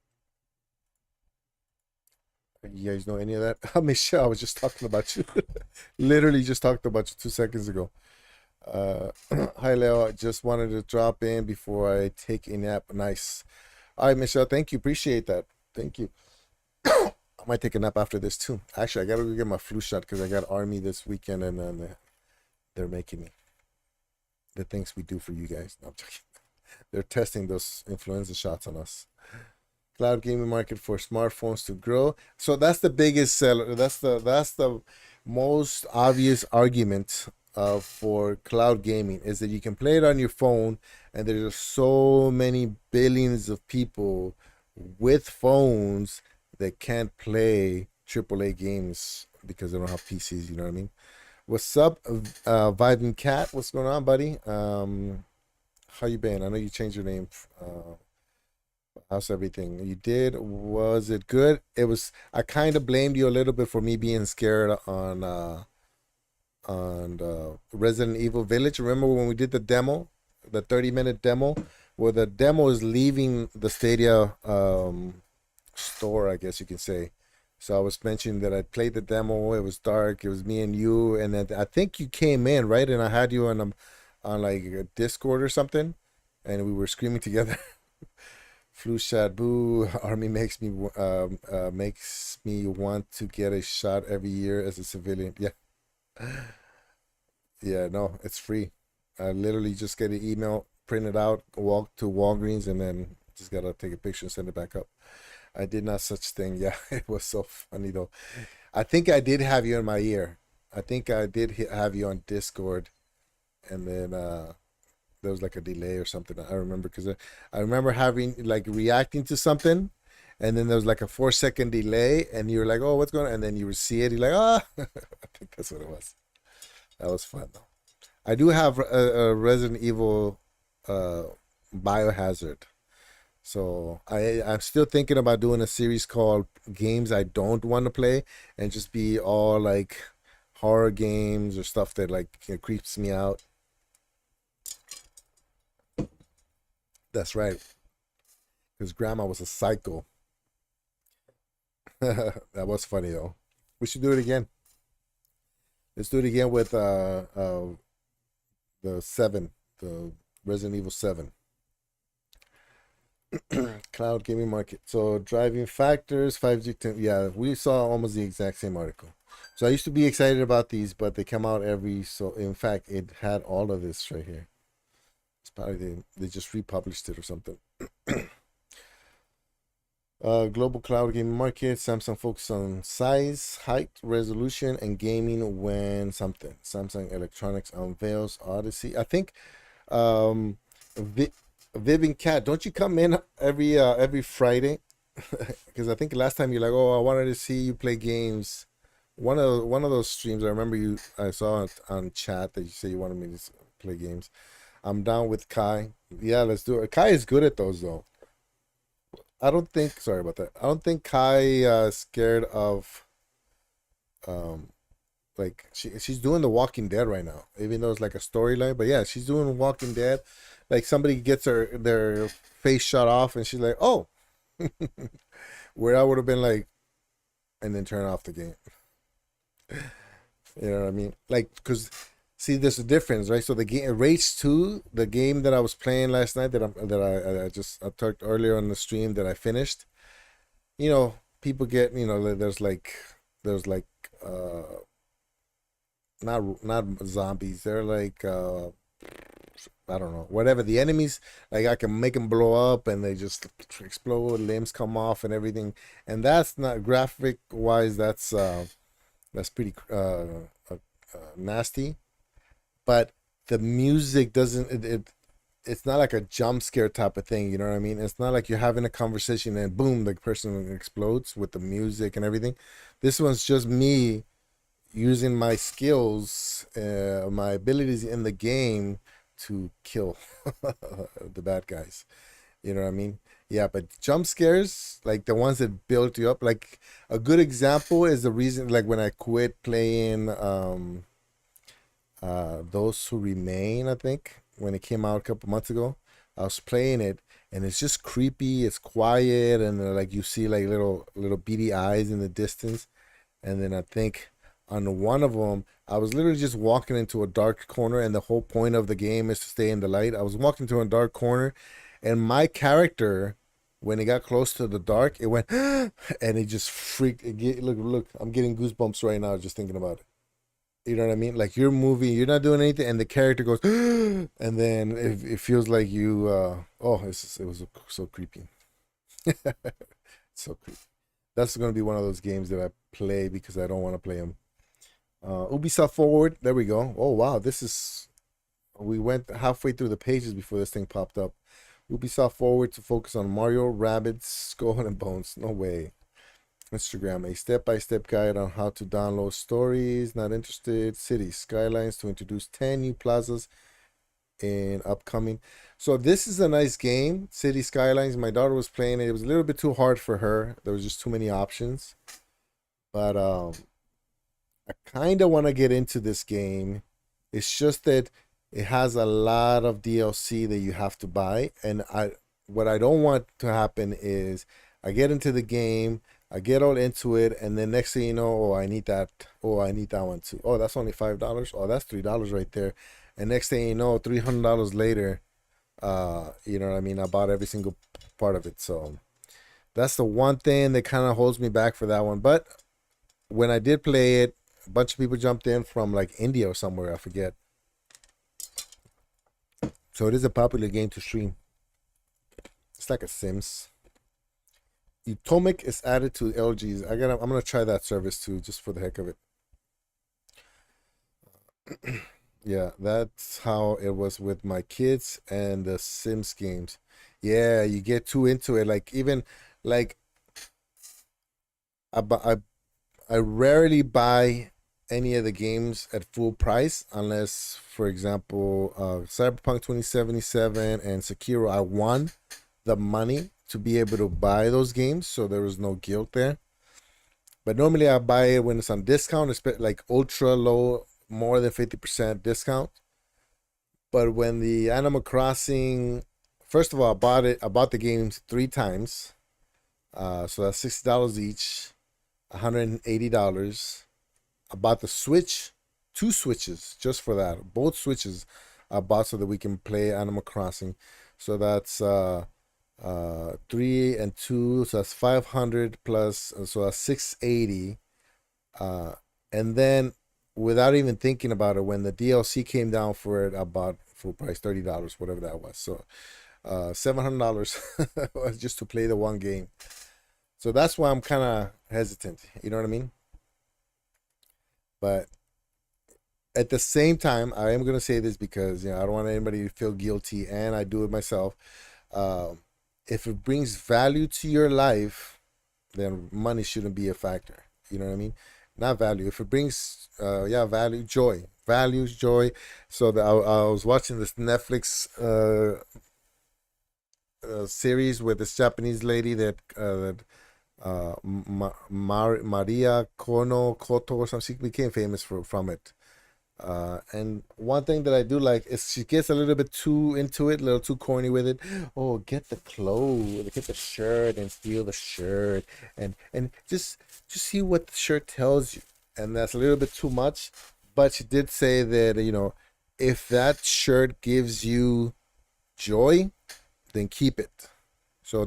You guys know any of that? Michelle, I was just talking about you. Literally just talked about you 2 seconds ago. Hi, Leo. I just wanted to drop in before I take a nap. Nice. All right, Michelle. Thank you. Appreciate that. Thank you. I might take a nap after this too. Actually, I gotta go get my flu shot because I got Army this weekend and then They're making me the things we do for you guys. No, I'm joking. They're testing those influenza shots on us. Cloud gaming market for smartphones to grow. So that's the biggest seller. That's the most obvious argument for cloud gaming is that you can play it on your phone, and there's so many billions of people with phones that can't play AAA games because they don't have PCs. You know what I mean? What's up, Vibing Cat? What's going on, buddy? How you been? I know you changed your name. How's everything? You did? Was it good? It was. I kind of blamed you a little bit for me being scared on Resident Evil Village. Remember when we did the demo, the 30-minute demo, where the demo is leaving the Stadia store, I guess you can say. So I was mentioning that I played the demo. It was dark. It was me and you, and then I think you came in, right? And I had you on like a Discord or something, and we were screaming together. Flu shot, boo! Army makes me want to get a shot every year as a civilian. Yeah, yeah. No, it's free. I literally just get an email, print it out, walk to Walgreens, and then just gotta take a picture and send it back up. I did not such thing. Yeah, it was so funny though. I think I did have you in my ear. I think I did have you on Discord, and then there was like a delay or something. I remember because I remember having like reacting to something, and then there was like a 4 second delay, and you were like, "Oh, what's going on?" And then you would see it. You're like, "Ah," I think that's what it was. That was fun though. I do have a Resident Evil uh, Biohazard. So I'm still thinking about doing a series called Games I Don't Want to Play, and just be all like horror games or stuff that like creeps me out. That's right, because Grandma was a psycho. That was funny though. We should do it again. Let's do it again with the seven, the Resident Evil 7. Cloud gaming market. So driving factors, 5G. Yeah, we saw almost the exact same article. So I used to be excited about these, but they come out every. So in fact, it had all of this right here. It's probably they just republished it or something. Global cloud gaming market. Samsung focus on size, height, resolution, and gaming when something. Samsung Electronics unveils Odyssey. I think um, Vi- Vivian Cat, don't you come in every Friday? Because I think last time you're like, oh, I wanted to see you play games. One of those streams, I saw it on chat that you say you wanted me to play games. I'm down with Kai. Yeah, let's do it. Kai is good at those though. I don't think. Sorry about that. I don't think Kai scared of um like she's doing The Walking Dead right now, even though it's like a storyline. But yeah, she's doing Walking Dead. Like somebody gets their face shot off, and she's like, "Oh," where I would have been like, and then turn off the game. You know what I mean? Like, because see, there's a difference, right? So the game Rage 2, the game that I was playing last night I talked earlier on the stream that I finished. People get there's like not zombies. They're like I don't know, whatever the enemies, like I can make them blow up and they just explode, limbs come off and everything. And that's not graphic wise. That's pretty nasty. But the music doesn't it's not like a jump scare type of thing. You know what I mean? It's not like you're having a conversation and boom, the person explodes with the music and everything. This one's just me using my skills, my abilities in the game to kill the bad guys. You know what I mean? Yeah, but jump scares, like the ones that build you up, like a good example is the reason, like when I quit playing Those Who Remain, I think, when it came out a couple months ago. I was playing it, and it's just creepy. It's quiet, and like you see like little beady eyes in the distance. And then I think on one of them, I was literally just walking into a dark corner, and the whole point of the game is to stay in the light. I was walking to a dark corner, and my character, when it got close to the dark, it went, and it just freaked. Look, I'm getting goosebumps right now just thinking about it. You know what I mean? Like you're moving, you're not doing anything, and the character goes, and then it feels like you. Oh, it was so creepy. So creepy. That's gonna be one of those games that I play because I don't want to play them. Ubisoft Forward. There we go. Oh wow, this is. We went halfway through the pages before this thing popped up. Ubisoft Forward to focus on Mario, Rabbids, Skull and Bones. No way. Instagram, a step-by-step guide on how to download stories. Not interested. City Skylines to introduce 10 new plazas in upcoming. So this is a nice game, City Skylines. My daughter was playing it. It was a little bit too hard for her. There was just too many options. But I kind of want to get into this game. It's just that it has a lot of DLC that you have to buy, and what I don't want to happen is I get into the game, I get all into it, and then next thing you know, oh I need that, oh I need that one too. Oh that's only $5. Oh that's $3 right there, and next thing you know, $300 later, you know what I mean? I bought every single part of it, so that's the one thing that kind of holds me back for that one. But when I did play it, a bunch of people jumped in from like India or somewhere, I forget. So it is a popular game to stream. It's like a Sims. Utomic is added to LG's. I'm gonna try that service too, just for the heck of it. Yeah, that's how it was with my kids and the Sims games. Yeah, you get too into it. Like even like I, bu- I I rarely buy any of the games at full price unless, for example, Cyberpunk 2077 and Sekiro, I won the money to be able to buy those games, so there was no guilt there. But normally I buy it when it's on discount, like ultra low, more than 50% discount. But when the Animal Crossing, first of all, I bought the games 3 times. So that's $60 each, $180. I bought the Switch, 2 Switches just for that. Both Switches I bought so that we can play Animal Crossing. So that's 3 and 2, so that's 500 plus, so that's 680. And then without even thinking about it, when the DLC came down for it, I bought full price $30, whatever that was. So $700 just to play the one game. So that's why I'm kind of hesitant. You know what I mean? But at the same time, I am gonna say this because I don't want anybody to feel guilty, and I do it myself. Um, if it brings value to your life, then money shouldn't be a factor. You know what I mean? Not value. If it brings, yeah, value, joy, values, joy. So I was watching this Netflix series with this Japanese lady Maria Koto or something. She became famous from it. And one thing that I do like is she gets a little bit too into it, a little too corny with it. Oh, get the clothes, get the shirt, and steal the shirt, and just see what the shirt tells you. And that's a little bit too much. But she did say that if that shirt gives you joy, then keep it. So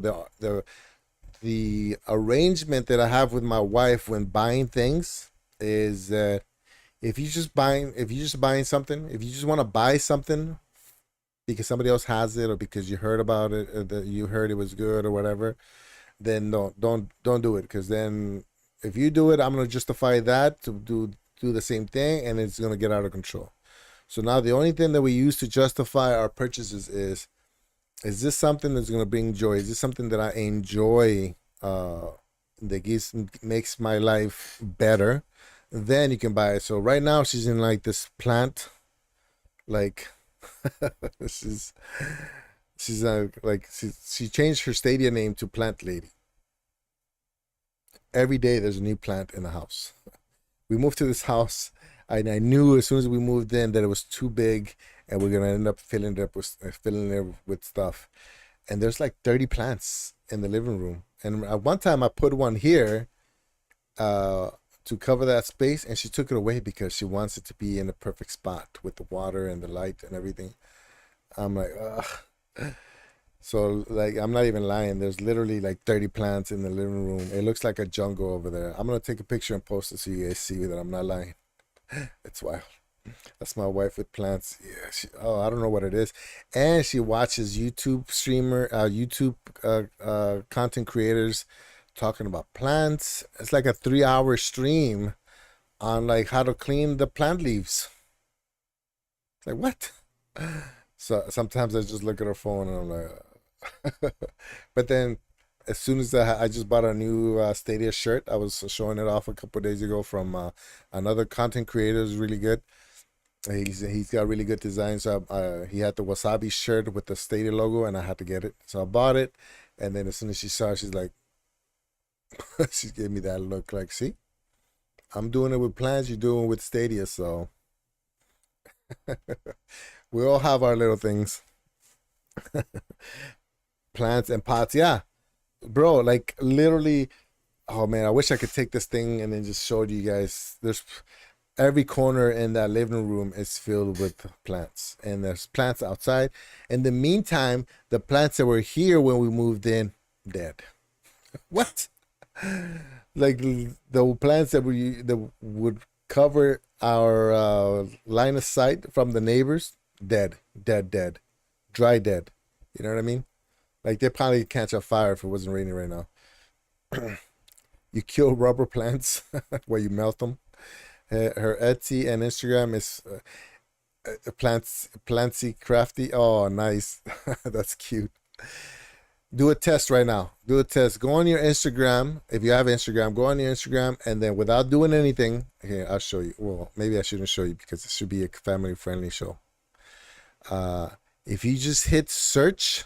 the arrangement that I have with my wife when buying things is that if you just buying something, if you just want to buy something because somebody else has it or because you heard about it, or that you heard it was good or whatever, then don't do it, because then if you do it, I'm gonna justify that to do the same thing, and it's gonna get out of control. So now the only thing that we use to justify our purchases is this something that's gonna bring joy? Is this something that I enjoy? That makes my life better, then you can buy it. So right now she's in like this plant, like she's she changed her Stadia name to Plant Lady. Every day there's a new plant in the house. We moved to this house, and I knew as soon as we moved in that it was too big, and we're gonna end up filling it with stuff. And there's like 30 plants in the living room. And at one time I put one here uh, to cover that space, and she took it away because she wants it to be in the perfect spot with the water and the light and everything. I'm like, ugh. So like I'm not even lying. There's literally like 30 plants in the living room. It looks like a jungle over there. I'm gonna take a picture and post it so you guys see that I'm not lying. It's wild. That's my wife with plants. Yeah, I don't know what it is, and she watches YouTube content creators talking about plants. It's like a 3 hour stream on like how to clean the plant leaves. It's like what? So sometimes I just look at her phone and I'm like, but then as soon as I just bought a new Stadia shirt, I was showing it off a couple of days ago from another content creator who's really good. He's got really good design. So he had the wasabi shirt with the Stadia logo, and I had to get it. So I bought it, and then as soon as she saw it, she's like, she gave me that look, like, see, I'm doing it with plans, you're doing it with Stadia. So we all have our little things, plants and pots. Yeah, bro, like literally. Oh man, I wish I could take this thing and then just show you guys. There's every corner in that living room is filled with plants, and there's plants outside. In the meantime, the plants that were here when we moved in, dead. What? Like the plants that would cover our line of sight from the neighbors, dead, dead, dead, dry dead. You know what I mean? Like they probably catch a fire if it wasn't raining right now. You kill rubber plants where you melt them. Her Etsy and Instagram is plantsy crafty. Oh, nice. That's cute. Do a test right now. Do a test. Go on your Instagram. If you have Instagram, go on your Instagram, and then without doing anything, here I'll show you. Well, maybe I shouldn't show you because it should be a family friendly show. If you just hit search,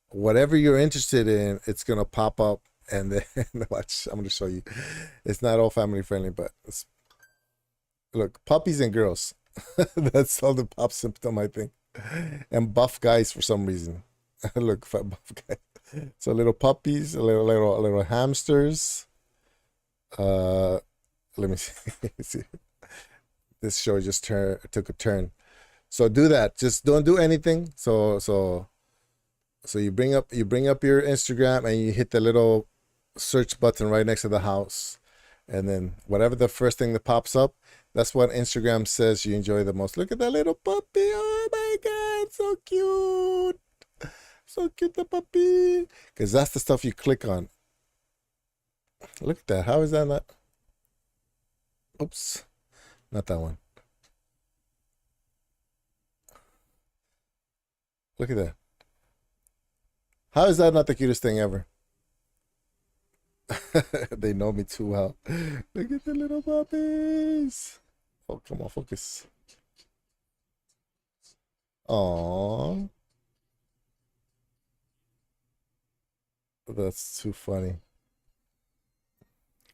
whatever you're interested in, it's gonna pop up, and then watch. I'm gonna show you. It's not all family friendly, but look, puppies and girls. That's all the pop symptom, I think. And buff guys for some reason. Look, fat buff guy. So little puppies, little hamsters. Let me see. See. This show just took a turn. So do that. Just don't do anything. So you bring up your Instagram and you hit the little search button right next to the house, and then whatever the first thing that pops up, that's what Instagram says you enjoy the most. Look at that little puppy. Oh my God, so cute. So cute, the puppy. Because that's the stuff you click on. Look at that. How is that not? Oops. Not that one. Look at that. How is that not the cutest thing ever? They know me too well. Look at the little puppies. Oh, come on, focus. Aww. That's too funny.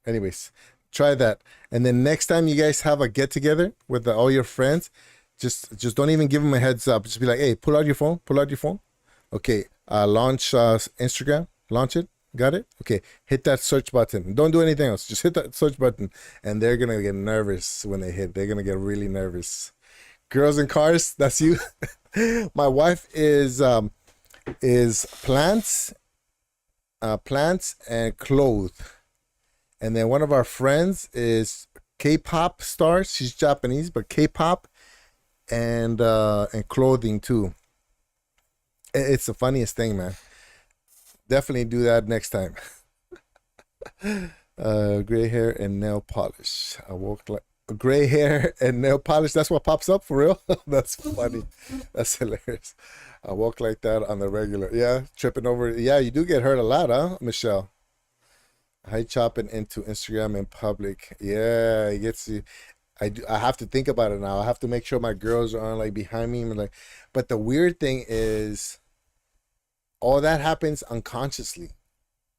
Anyways, try that. And then next time you guys have a get together with all your friends, just don't even give them a heads up. Just be like, hey, pull out your phone. Pull out your phone. Okay, launch Instagram. Launch it. Got it? Okay, hit that search button. Don't do anything else. Just hit that search button, and they're gonna get nervous when they hit. They're gonna get really nervous. Girls in cars, that's you. My wife is plants and clothes, and then one of our friends is K-pop stars. She's Japanese, but K-pop and clothing too. It's the funniest thing, man. Definitely do that next time. Gray hair and nail polish. I walk like gray hair and nail polish. That's what pops up for real. That's funny. That's hilarious. I walk like that on the regular. Yeah, tripping over. Yeah, you do get hurt a lot, huh, Michelle? High chopping into Instagram in public. Yeah, it gets you. I have to think about it now. I have to make sure my girls are like behind me and like. But the weird thing is, all that happens unconsciously.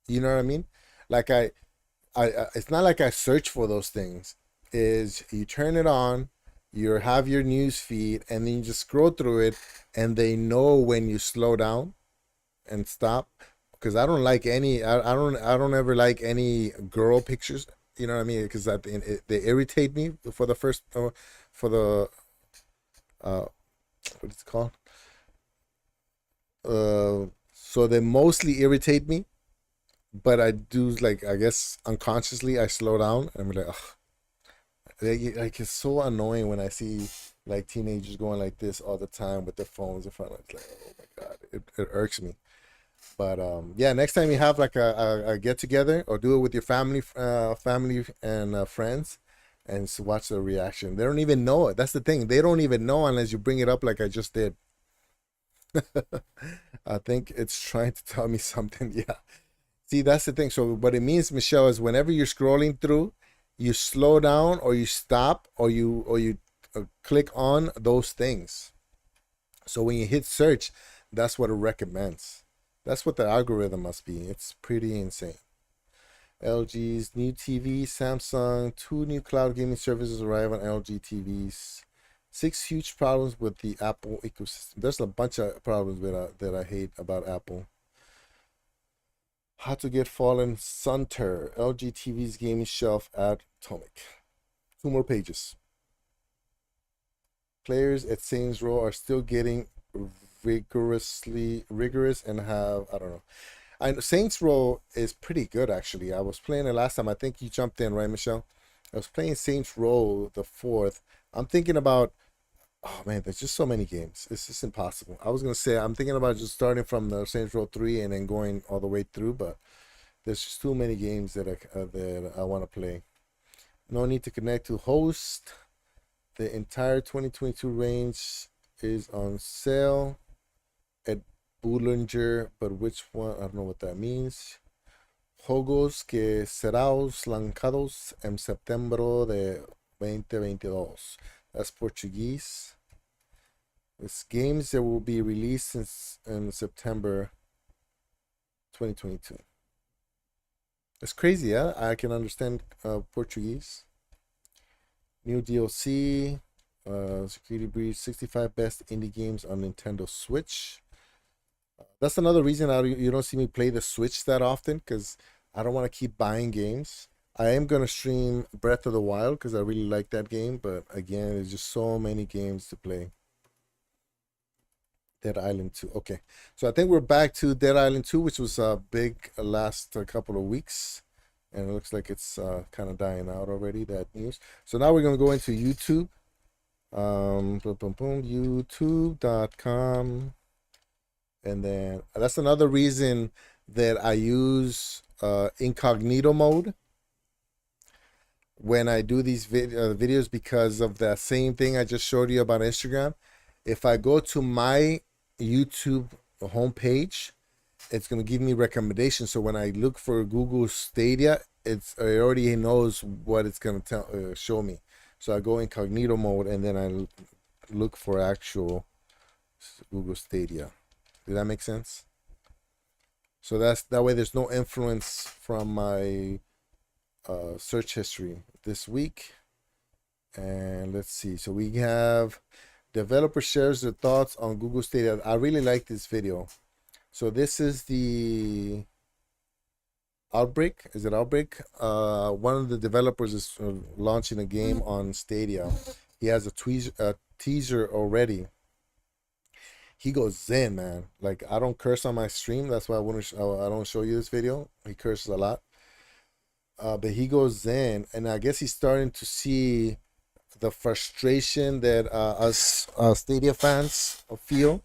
You know what I mean? Like it's not like I search for those things. Is you turn it on, you have your news feed, and then you just scroll through it, and they know when you slow down and stop. Because I don't like any. I don't ever like any girl pictures. You know what I mean? Because they irritate me for the first for the what is it called? So they mostly irritate me, but I do like I guess unconsciously I slow down and I'm like, ugh, Like it's so annoying when I see like teenagers going like this all the time with their phones in front of. It's like, oh my god, it irks me. But yeah, next time you have like a get together, or do it with your family and friends, and watch the reaction. They don't even know it. That's the thing. They don't even know unless you bring it up like I just did. I think it's trying to tell me something. Yeah. See, that's the thing. So what it means, Michelle, is whenever you're scrolling through, you slow down or you stop or you click on those things. So when you hit search, that's what it recommends. That's what the algorithm must be. It's pretty insane. LG's new TV, Samsung, two new cloud gaming services arrive on LG TVs. Six huge problems with the Apple ecosystem. There's a bunch of problems that I hate about Apple. How to get fallen Sunter. LG TV's gaming shelf at Atomic. Two more pages. Players at Saints Row are still getting rigorous and have, I don't know. I know Saints Row is pretty good actually. I was playing it last time. I think you jumped in, right, Michelle? I was playing Saints Row the fourth. I'm thinking about, oh man, there's just so many games. It's just impossible. I was gonna say I'm thinking about just starting from the Saints Row 3 and then going all the way through, but there's just too many games that I want to play. No need to connect to host. The entire 2022 range is on sale at Bullinger, but which one? I don't know what that means. Juegos que serão lanzados en septiembre de 2022. That's Portuguese. It's games that will be released in September 2022. It's crazy, yeah? I can understand Portuguese. New DLC, Security Breach, 65 best indie games on Nintendo Switch. That's another reason you don't see me play the Switch that often, because I don't want to keep buying games. I am going to stream Breath of the Wild because I really like that game, but again, there's just so many games to play. Dead Island 2. Okay, so I think we're back to Dead Island 2, which was big last couple of weeks. And it looks like it's kind of dying out already, that news. So now we're going to go into YouTube. YouTube.com. And then that's another reason that I use incognito mode when I do these videos, because of that same thing I just showed you about Instagram. If I go to my YouTube homepage, it's going to give me recommendations. So when I look for Google Stadia, it already knows what it's going to show me. So I go incognito mode and then I look for actual Google Stadia. Did that make sense? So that way there's no influence from my search history this week. And let's see. So we have developer shares their thoughts on Google Stadia. I really like this video. So this is the Outbreak. Is it Outbreak? One of the developers is launching a game on Stadia. He has a teaser already. He goes in, man. Like, I don't curse on my stream. That's why I don't show you this video. He curses a lot. But he goes in, and I guess he's starting to see the frustration that us Stadia fans feel.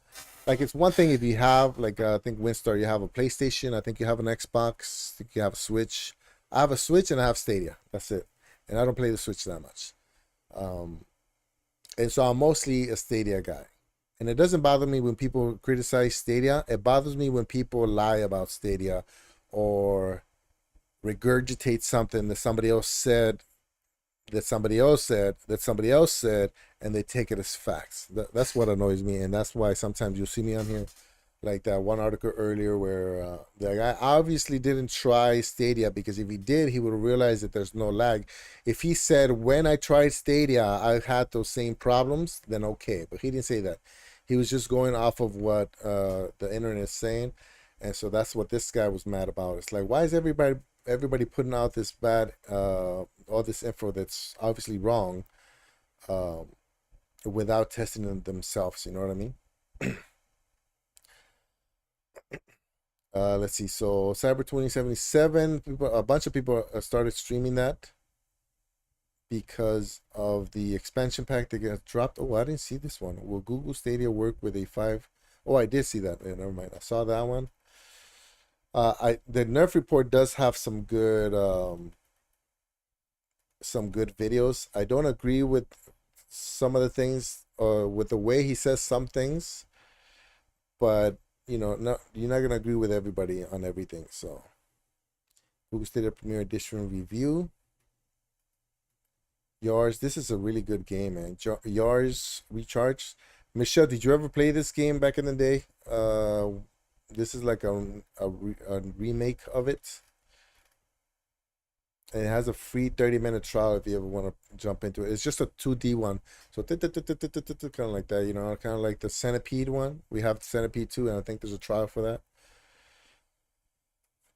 Like, it's one thing if you have, like, I think Winstar, you have a PlayStation. I think you have an Xbox. I think you have a Switch. I have a Switch and I have Stadia. That's it. And I don't play the Switch that much. And so I'm mostly a Stadia guy. And it doesn't bother me when people criticize Stadia. It bothers me when people lie about Stadia or regurgitate something that somebody else said, and they take it as facts. That's what annoys me, and that's why sometimes you'll see me on here, like that one article earlier where the guy obviously didn't try Stadia, because if he did, he would realize that there's no lag. If he said, when I tried Stadia, I had those same problems, then okay. But he didn't say that. He was just going off of what the internet is saying. And so that's what this guy was mad about. It's like, why is everybody putting out this bad, all this info that's obviously wrong, without testing them themselves? You know what I mean? Let's see. So Cyber 2077, a bunch of people started streaming that. because of the expansion pack that got dropped. Oh, I didn't see this one. Will Google Stadia work with a 5? Oh, I did see that. Yeah, never mind. I saw that one. The Nerf report does have some good videos. I don't agree with some of the things, with the way he says some things, but you know, you're not gonna agree with everybody on everything. So, Google Stadia Premier Edition review. Yours, this is a really good game, man. Yours Recharge. Michelle, did you ever play this game back in the day? This is like a remake of it. And it has a free 30-minute trial if you ever want to jump into it. It's just a 2D one. So kind of like that, you know, kind of like the Centipede one. We have Centipede 2, and I think there's a trial for that.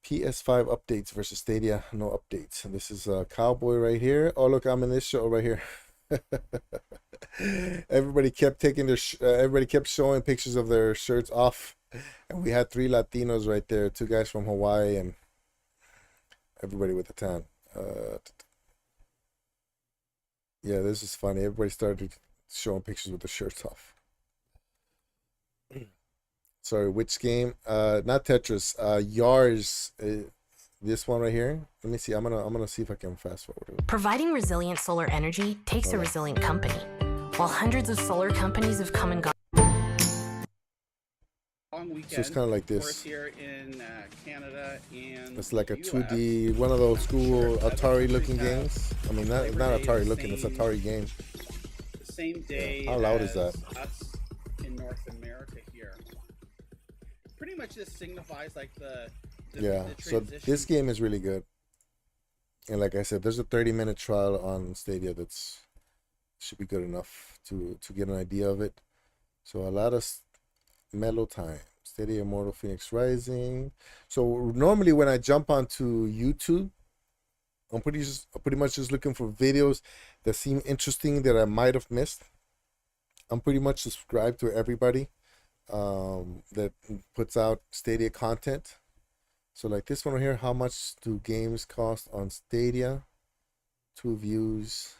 PS5 updates versus Stadia, no updates. And this is a cowboy right here. Oh, look, I'm in this show right here. Everybody kept taking their everybody kept showing pictures of their shirts off, and we had 3 Latinos right there, 2 guys from Hawaii, and everybody with a tan. Yeah, this is funny. Everybody started showing pictures with the shirts off. Sorry, which game? Not Tetris. Yars. This one right here. Let me see. I'm gonna see if I can fast forward it. Providing resilient solar energy takes a resilient company. While hundreds of solar companies have come and gone. So it's kind of like this. Here in Canada and it's like a 2D, one of those school Atari-looking games. I mean, not Atari-looking. It's Atari game. The same day. How loud is that? Us in North America here. Pretty much this signifies like the so this game is really good. And like I said, there's a 30-minute trial on Stadia that's should be good enough to get an idea of it. So a lot of mellow time. Stadia Immortal Phoenix Rising. So normally when I jump onto YouTube, I'm pretty much just looking for videos that seem interesting that I might have missed. I'm pretty much subscribed to everybody that puts out Stadia content. So like this one right here, how much do games cost on Stadia? 2 views.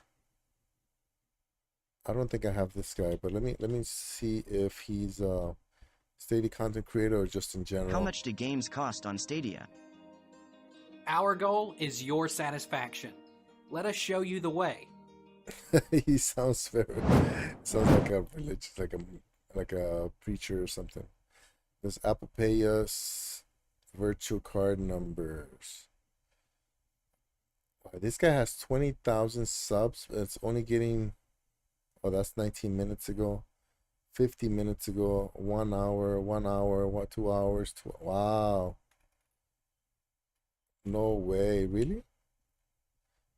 I don't think I have this guy, but let me see if he's a Stadia content creator or just in general. How much do games cost on Stadia? Our goal is your satisfaction. Let us show you the way. He sounds sounds like a religious, like a preacher or something. Does Apple pay us virtual card numbers? Wow, this guy has 20,000 subs. It's only getting, oh, that's 19 minutes ago. 50 minutes ago, 1 hour, 1 hour, 2 hours, wow. No way, really?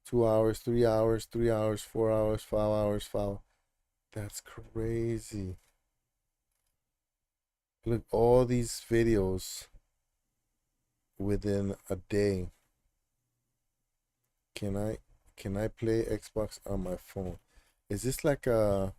2 hours, 3 hours, 3 hours, 4 hours, 5 hours, 5. That's crazy. Look, all these videos within a day. Can I play Xbox on my phone? Is this like a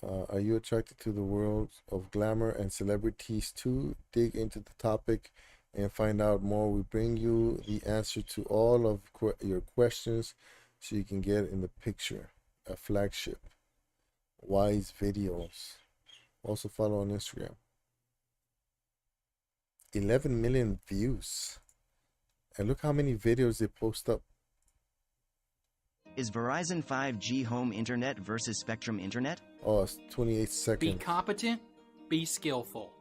are you attracted to the world of glamour and celebrities too? Dig into the topic and find out more. We bring you the answer to all of your questions so you can get in the picture. A flagship. Wise videos. Also follow on Instagram. 11 million views. And look how many videos they post up. Is Verizon 5G home internet versus Spectrum internet? Oh, it's 28 seconds. Be competent, be skillful.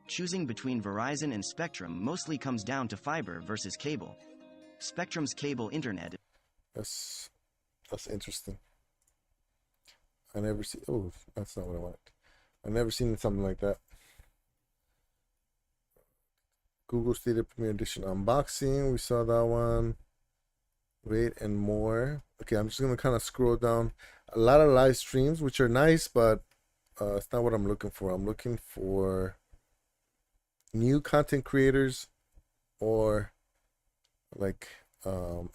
Choosing between Verizon and Spectrum mostly comes down to fiber versus cable. Spectrum's cable internet. That's interesting. I never see. Oh, that's not what I wanted. I never seen something like that. Google Stadia Premier Edition unboxing. We saw that one. Rate and more. Okay, I'm just gonna kind of scroll down. A lot of live streams, which are nice, but it's not what I'm looking for. I'm looking for new content creators or like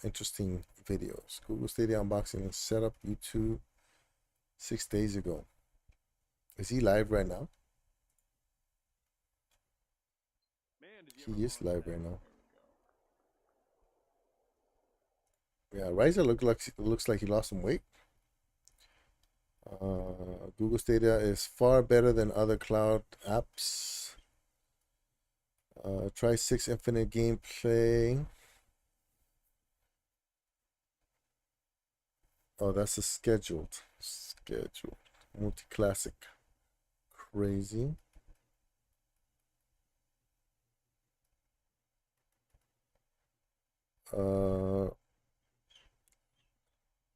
interesting videos. Google Stadia unboxing and setup YouTube 6 days ago. Is he live right now? He is live right now. Yeah, Ryza looks like he lost some weight. Google Stadia is far better than other cloud apps. Try 6 infinite gameplay. Oh, that's a scheduled. Multi-classic. Crazy.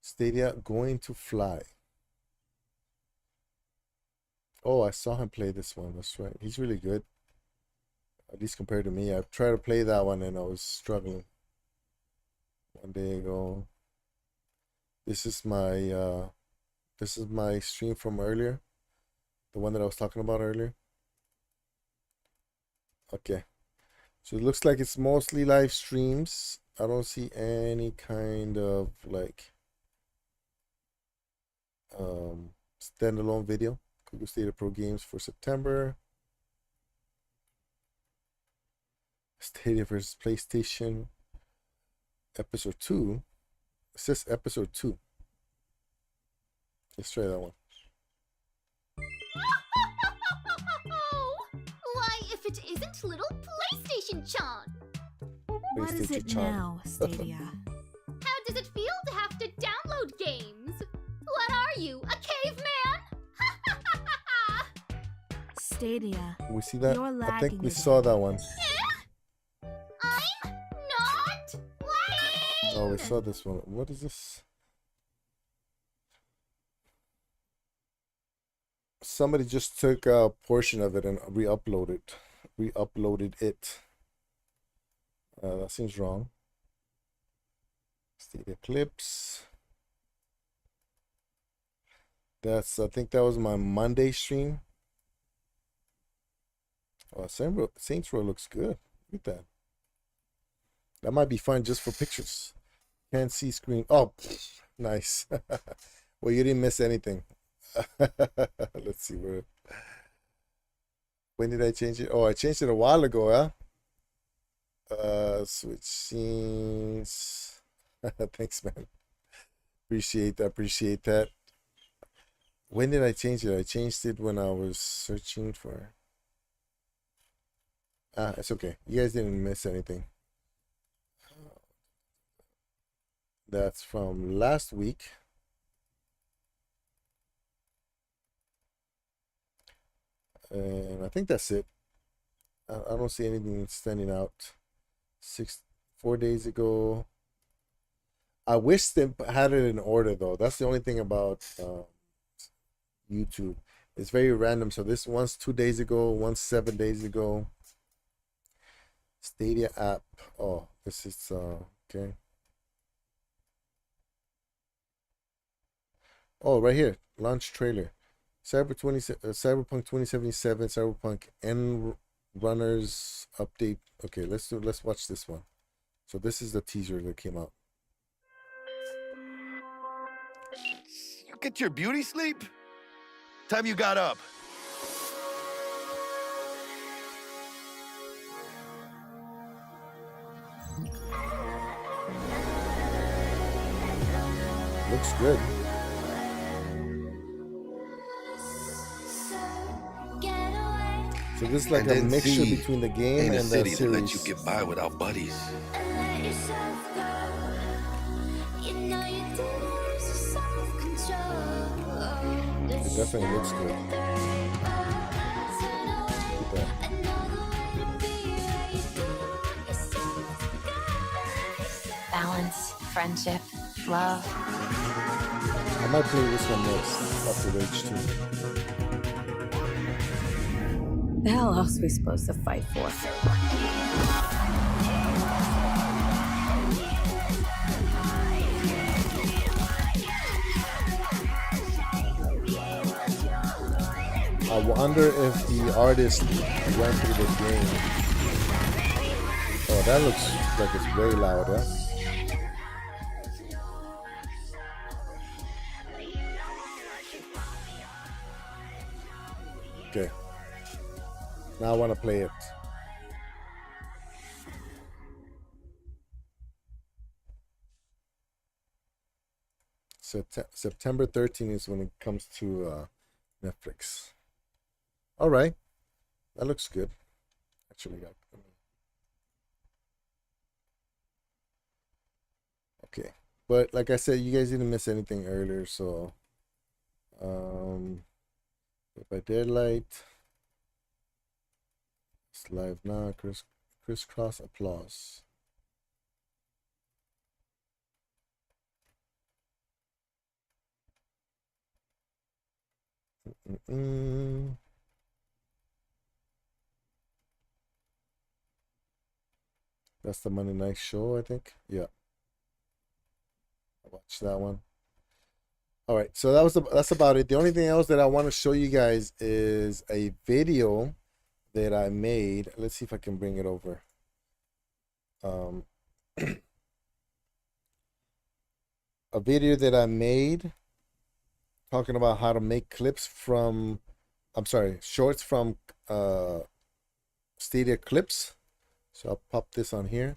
Stadia going to fly. Oh, I saw him play this one. That's right. He's really good. At least compared to me. I've tried to play that one and I was struggling. One day ago. This is my stream from earlier. The one that I was talking about earlier. Okay. So it looks like it's mostly live streams. I don't see any kind of like standalone video. Google Stadia Pro Games for September. Stadia versus PlayStation. Episode 2. It says episode 2. Let's try that one. Why, if it isn't little PlayStation-chan? What is it PlayStation-chan. now, Stadia? How does it feel to have to download games? What are you, a caveman? Stadia. We see that? You're I lagging think we again. saw that one. I'm not playing! Oh, we saw this one. What is this? Somebody just took a portion of it and re-uploaded it. That seems wrong. Stadia clips. I think that was my Monday stream. Oh, Saints Row looks good. Look at that. That might be fun just for pictures. Can't see screen. Oh, nice. Well, you didn't miss anything. Let's see where. When did I change it? Oh, I changed it a while ago, huh? Switch scenes. Thanks, man. Appreciate that. When did I change it? I changed it when I was searching for. It's okay. You guys didn't miss anything. That's from last week. And I think that's it. I don't see anything standing out. 4 days ago. I wish they had it in order though. That's the only thing about YouTube. It's very random. So this one's 2 days ago, one's 7 days ago. Stadia app. Oh, this is okay. Oh, right here. Launch trailer. Cyberpunk 2077, Cyberpunk End Runners update. Okay, let's watch this one. So this is the teaser that came out. You get your beauty sleep? Time you got up. Looks good. So this is like And a then mixture see, between the game Ain't a and the city that series. lets you get by without buddies. It definitely looks good. Look at that. Balance, friendship, love. I might play this one next after Rage 2. The hell else are we supposed to fight for? I wonder if the artist went through the game. Oh, that looks like it's way louder. Okay. Now I want to play it. September 13th is when it comes to Netflix. All right, that looks good. Actually, okay. But like I said, you guys didn't miss anything earlier, so if I did light, it's live now. Crisscross applause. That's the Monday night show, I think. Yeah, I watched that one. All right, so that's about it. The only thing else that I want to show you guys is a video that I made. Let's see if I can bring it over. A video that I made talking about how to make clips from, I'm sorry, shorts from Stadia clips. So I'll pop this on here.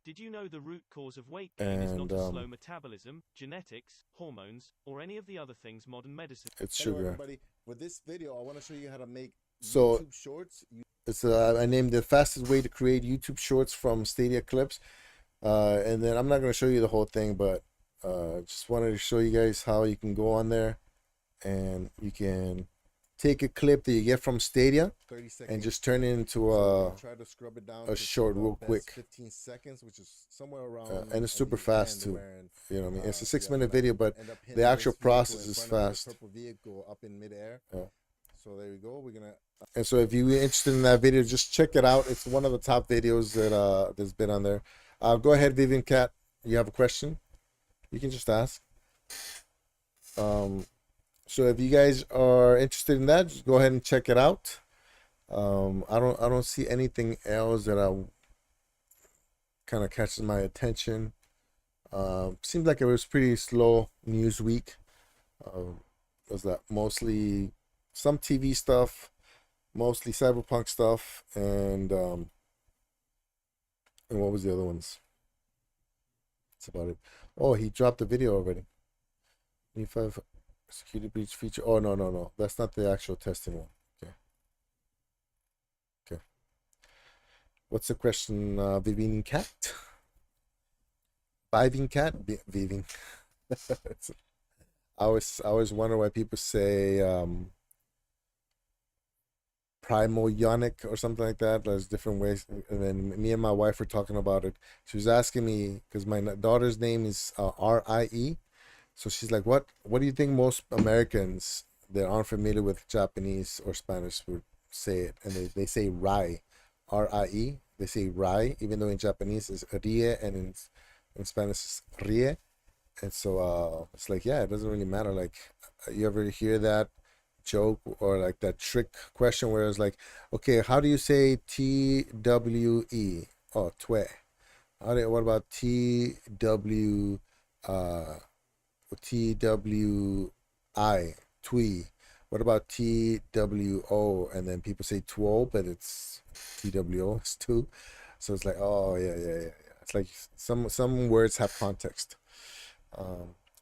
Did you know the root cause of weight gain is not a slow metabolism, genetics, hormones, or any of the other things modern medicine? It's sugar. Hello everybody. For this video, I want to show you how to make YouTube shorts. It's I named the fastest way to create YouTube shorts from Stadia clips. And then I'm not going to show you the whole thing, but just wanted to show you guys how you can go on there and you can take a clip that you get from Stadia and just turn it into a short real quick. 15 seconds, which is somewhere around, and it's super fast too. You know what I mean? It's a 6-minute video, but the actual process is fast. Vehicle up in midair. So there you go. We're gonna. And so if you're interested in that video, just check it out. It's one of the top videos that that's been on there. Go ahead, Vivian Cat. You have a question? You can just ask. So if you guys are interested in that, just go ahead and check it out. I don't see anything else that kind of catches my attention. Seems like it was pretty slow news week. Was that mostly some TV stuff, mostly cyberpunk stuff, and what was the other ones? That's about it. Oh, he dropped the video already. 25 security breach feature. Oh, no. That's not the actual testing one. Okay. What's the question, Vivian Cat? Viving Cat? Viving. I always wonder why people say primordionic or something like that. There's different ways. And then me and my wife were talking about it. She was asking me, because my daughter's name is RIE. So she's like, what do you think most Americans that aren't familiar with Japanese or Spanish would say it? And they say Rai, R-I-E. They say Rai, even though in Japanese it's Rie and in Spanish it's Rie. And so it's like, yeah, it doesn't really matter. Like, you ever hear that joke or like that trick question where it's like, okay, how do you say T-W-E? Oh, twe. What about T-W T-W-I, twee? What about T-W-O? And then people say two, but it's T-W-O, it's two. So it's like, oh, yeah. It's like some words have context.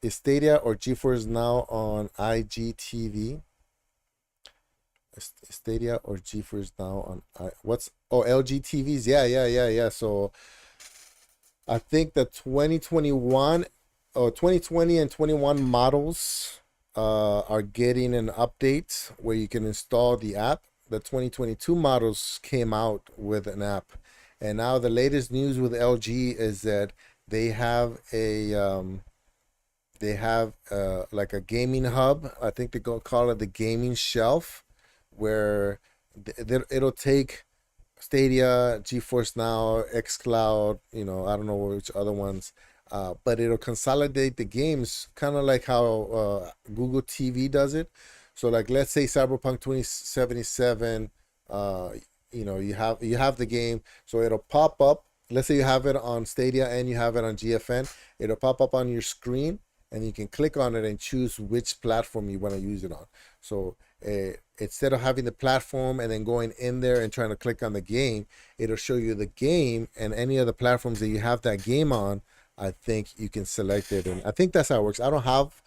Is Stadia or GeForce Now on IGTV? Is Stadia or GeForce Now on LG TVs? Yeah. So I think the 2020 and 21 models are getting an update where you can install the app. The 2022 models came out with an app, and now the latest news with LG is that they have like a gaming hub. I think they go call it the gaming shelf, where it'll take Stadia, GeForce Now, xCloud, I don't know which other ones, but it'll consolidate the games, kind of like how Google TV does it. So like, let's say Cyberpunk 2077, you have the game, so it'll pop up. Let's say you have it on Stadia and you have it on GFN. It'll pop up on your screen, and you can click on it and choose which platform you want to use it on. So instead of having the platform and then going in there and trying to click on the game, it'll show you the game and any other platforms that you have that game on. I think you can select it, and I think that's how it works. I don't have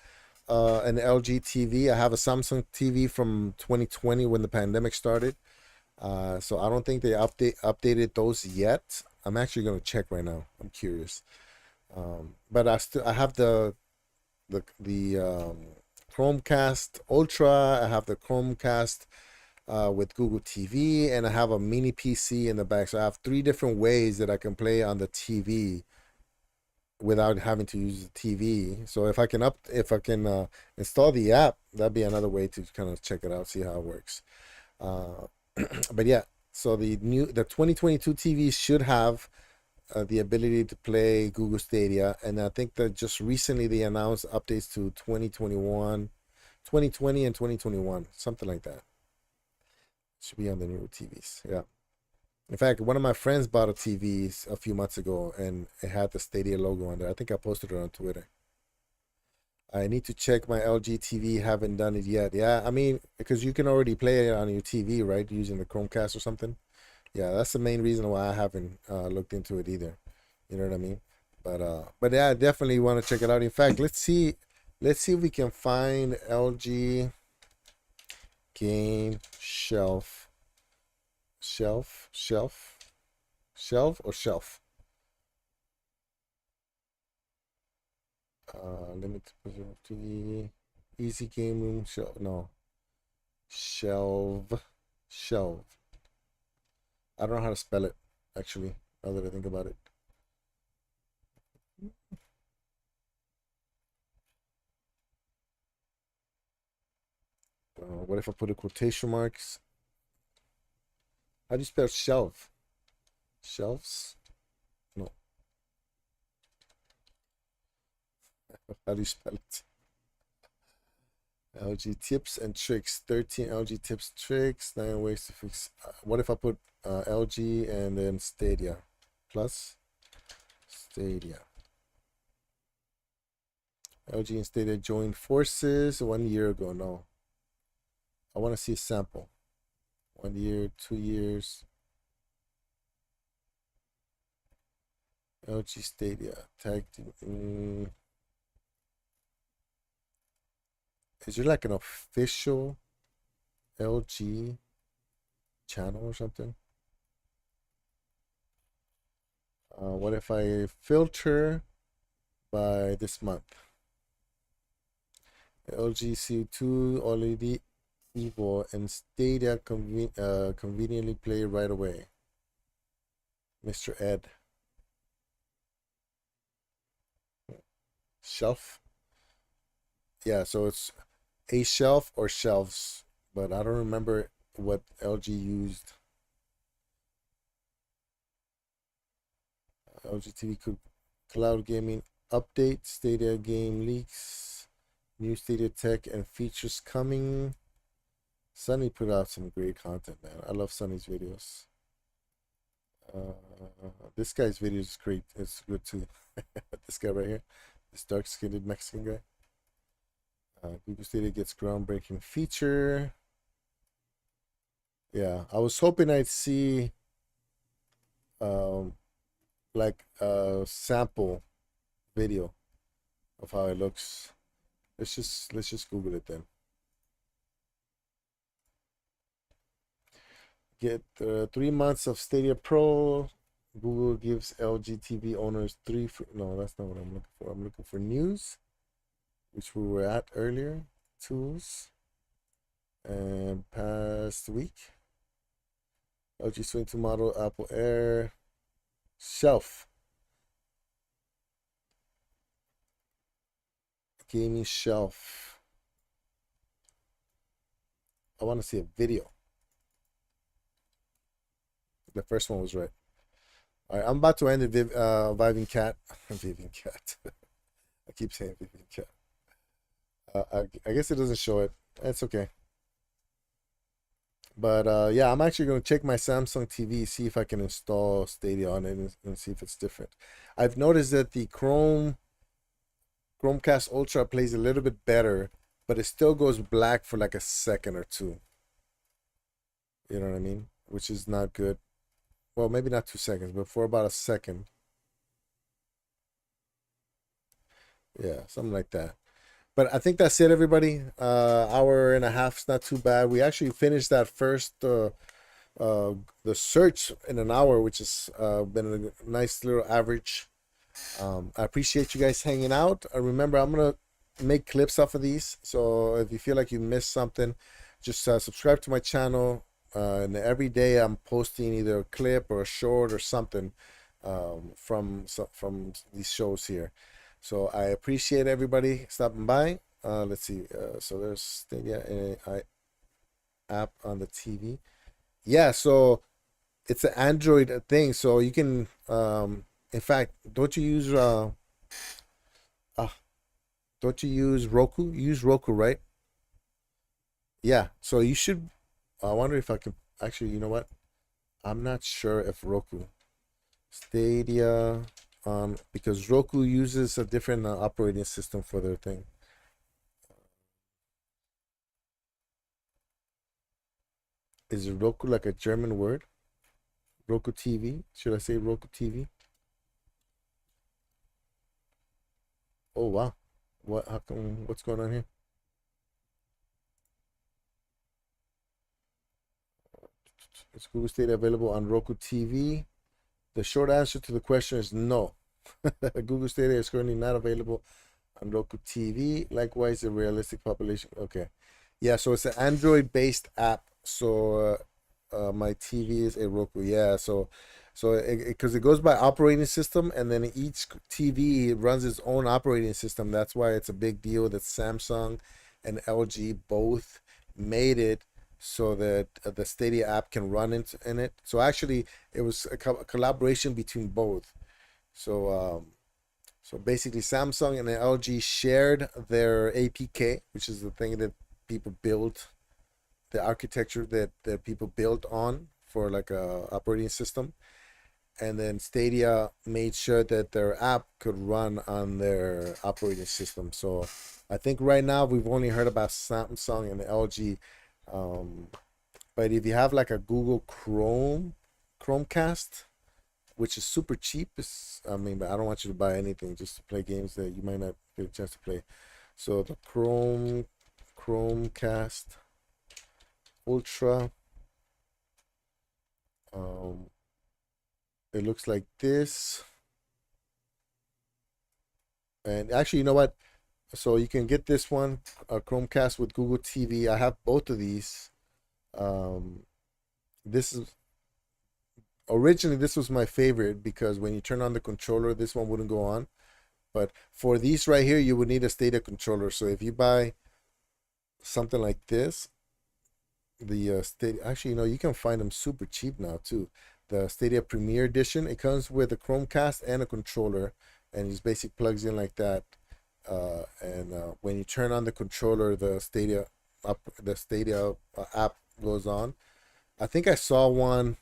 an LG TV. I have a Samsung TV from 2020 when the pandemic started. So I don't think they updated those yet. I'm actually going to check right now. I'm curious. But I have the Chromecast Ultra. I have the Chromecast with Google TV, and I have a mini PC in the back. So I have 3 different ways that I can play on the TV without having to use the TV. So if I can install the app, that'd be another way to kind of check it out, see how it works. But yeah, so the 2022 TV should have the ability to play Google Stadia, and I think that just recently they announced updates to 2020 and 2021, something like that. Should be on the new TVs. Yeah. In fact, one of my friends bought a TV a few months ago, and it had the Stadia logo on there. I think I posted it on Twitter. I need to check my LG TV. Haven't done it yet. Yeah, I mean, because you can already play it on your TV, right? Using the Chromecast or something. Yeah, that's the main reason why I haven't looked into it either. You know what I mean? But yeah, I definitely want to check it out. In fact, let's see if we can find LG game shelf or shelf. Limit to easy game room shelf. No, shelf. I don't know how to spell it, actually, now that I think about it. What if I put a quotation marks? How do you spell shelf? Shelves? No. How do you spell it? LG tips and tricks. 13 LG tips, tricks, 9 ways to fix. What if I put LG and then Stadia plus Stadia? LG and Stadia joined forces 1 year ago. No, I want to see a sample. 1 year, 2 years. LG Stadia tag team. Is there like an official LG channel or something? What if I filter by this month? LG C2 OLED Evo and Stadia conveniently play right away. Mr. Ed. Shelf. Yeah, so it's a shelf or shelves, but I don't remember what LG used. LG TV cloud gaming update, Stadia game leaks, new Stadia tech and features coming. Sunny put out some great content, man. I love Sunny's videos. This guy's videos is great. It's good too. This guy right here, this dark-skinned Mexican guy. Google Stadia gets groundbreaking feature. Yeah, I was hoping I'd see like a sample video of how it looks. Let's just Google it then. Get 3 months of Stadia Pro. Google gives LG TV owners 3 free. No, that's not what I'm looking for. I'm looking for news, which we were at earlier. Tools. And past week. LG Swing 2 model, Apple Air. Shelf. Gaming shelf. I want to see a video. The first one was right. All right, I'm about to end the Viving Cat. Viving Cat. I keep saying Viving Cat. I guess it doesn't show it. It's okay. But yeah, I'm actually going to check my Samsung TV, see if I can install Stadia on it and see if it's different. I've noticed that the Chromecast Ultra plays a little bit better but it still goes black for like a second or two. You know what I mean? Which is not good. Well, maybe not 2 seconds, but for about a second. Yeah, something like that. But I think that's it, everybody. Hour and a half is not too bad. We actually finished that first the search in an hour, which has been a nice little average. I appreciate you guys hanging out. Remember, I'm gonna make clips off of these, so if you feel like you missed something, just subscribe to my channel. And every day I'm posting either a clip or a short or something from these shows here. So I appreciate everybody stopping by. Let's see. So there's Stadia app on the TV. Yeah, so it's an Android thing. So you can, in fact, don't you use Roku? You use Roku, right? Yeah. So you should. I wonder if I can actually. You know what? I'm not sure if Roku Stadia. Because Roku uses a different operating system for their thing. Is Roku like a German word? Roku TV? Should I say Roku TV? Oh wow. What? How come? What's going on here? Is Google Stadia available on Roku TV? The short answer to the question is no. Google Stadia is currently not available on Roku TV. Likewise, the realistic population. Okay. Yeah, so it's an Android-based app. So my TV is a Roku. Yeah, so because it goes by operating system, and then each TV runs its own operating system. That's why it's a big deal that Samsung and LG both made it so that the Stadia app can run in it. So actually, it was a collaboration between both. So so basically, Samsung and LG shared their APK, which is the thing that people build, the architecture that people built on for like a operating system. And then Stadia made sure that their app could run on their operating system. So I think right now we've only heard about Samsung and LG. But if you have like a Google Chromecast, which is super cheap, I mean, but I don't want you to buy anything, just to play games that you might not get a chance to play. So the Chromecast Ultra, it looks like this. And actually, you know what? So you can get this one, a Chromecast with Google TV. I have both of these. This is originally, this was my favorite because when you turn on the controller, this one wouldn't go on. But for these right here, you would need a Stadia controller. So if you buy something like this, the Stadia, actually, you know, you can find them super cheap now too. The Stadia Premier Edition, it comes with a Chromecast and a controller, and it just basically plugs in like that. When you turn on the controller, the Stadia app goes on. I think I saw one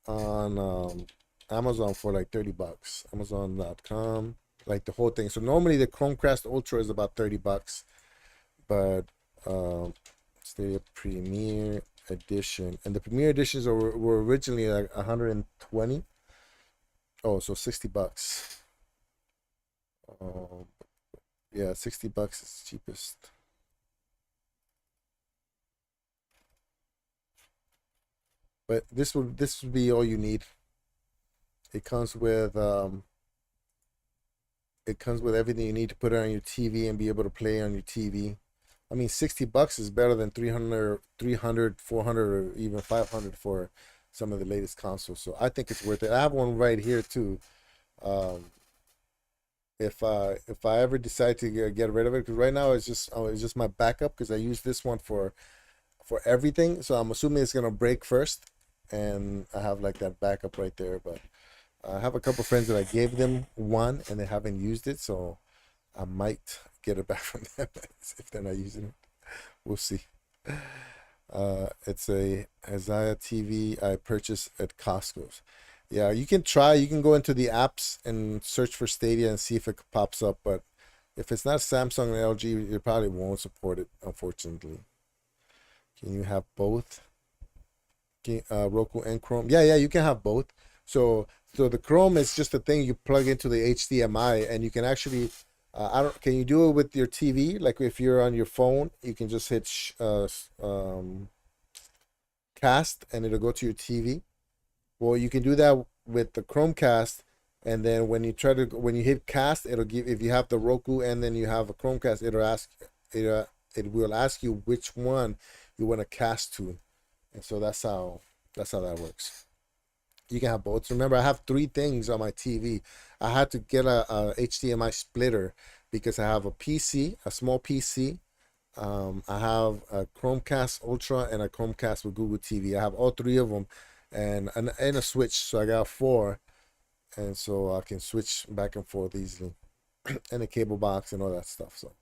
on Amazon for like $30. Amazon.com, like the whole thing. So normally the Chromecast Ultra is about $30, but Stadia Premier Edition, and the Premier Editions were originally like 120. Oh, so $60. Yeah, $60 is cheapest. But this would be all you need. It comes with everything you need to put it on your TV and be able to play on your TV. I mean, $60 is better than 300, 400, or even 500 for some of the latest consoles. So I think it's worth it. I have one right here too. If I ever decide to get rid of it, because right now it's just my backup, because I use this one for everything. So I'm assuming it's gonna break first, and I have like that backup right there. But I have a couple friends that I gave them one and they haven't used it, so I might get it back from them if they're not using it. We'll see. It's a Isaiah TV I purchased at Costco's. Yeah, you can try. You can go into the apps and search for Stadia and see if it pops up. But If it's not Samsung and LG, it probably won't support it, unfortunately. Can you have both? Roku and Chrome? Yeah, you can have both. So the Chrome is just a thing you plug into the HDMI, and you can actually, can you do it with your TV? Like if you're on your phone, you can just hit cast, and it'll go to your TV. Well, you can do that with the Chromecast, and then when you hit cast, it'll give, if you have the Roku and then you have a Chromecast, it will ask you which one you want to cast to, and so that's how that works. You can have both. Remember, I have 3 things on my TV. I had to get a HDMI splitter because I have a PC, a small PC. I have a Chromecast Ultra and a Chromecast with Google TV. I have all 3 of them, and a switch. So I got 4, and so I can switch back and forth easily, and a cable box and all that stuff. So,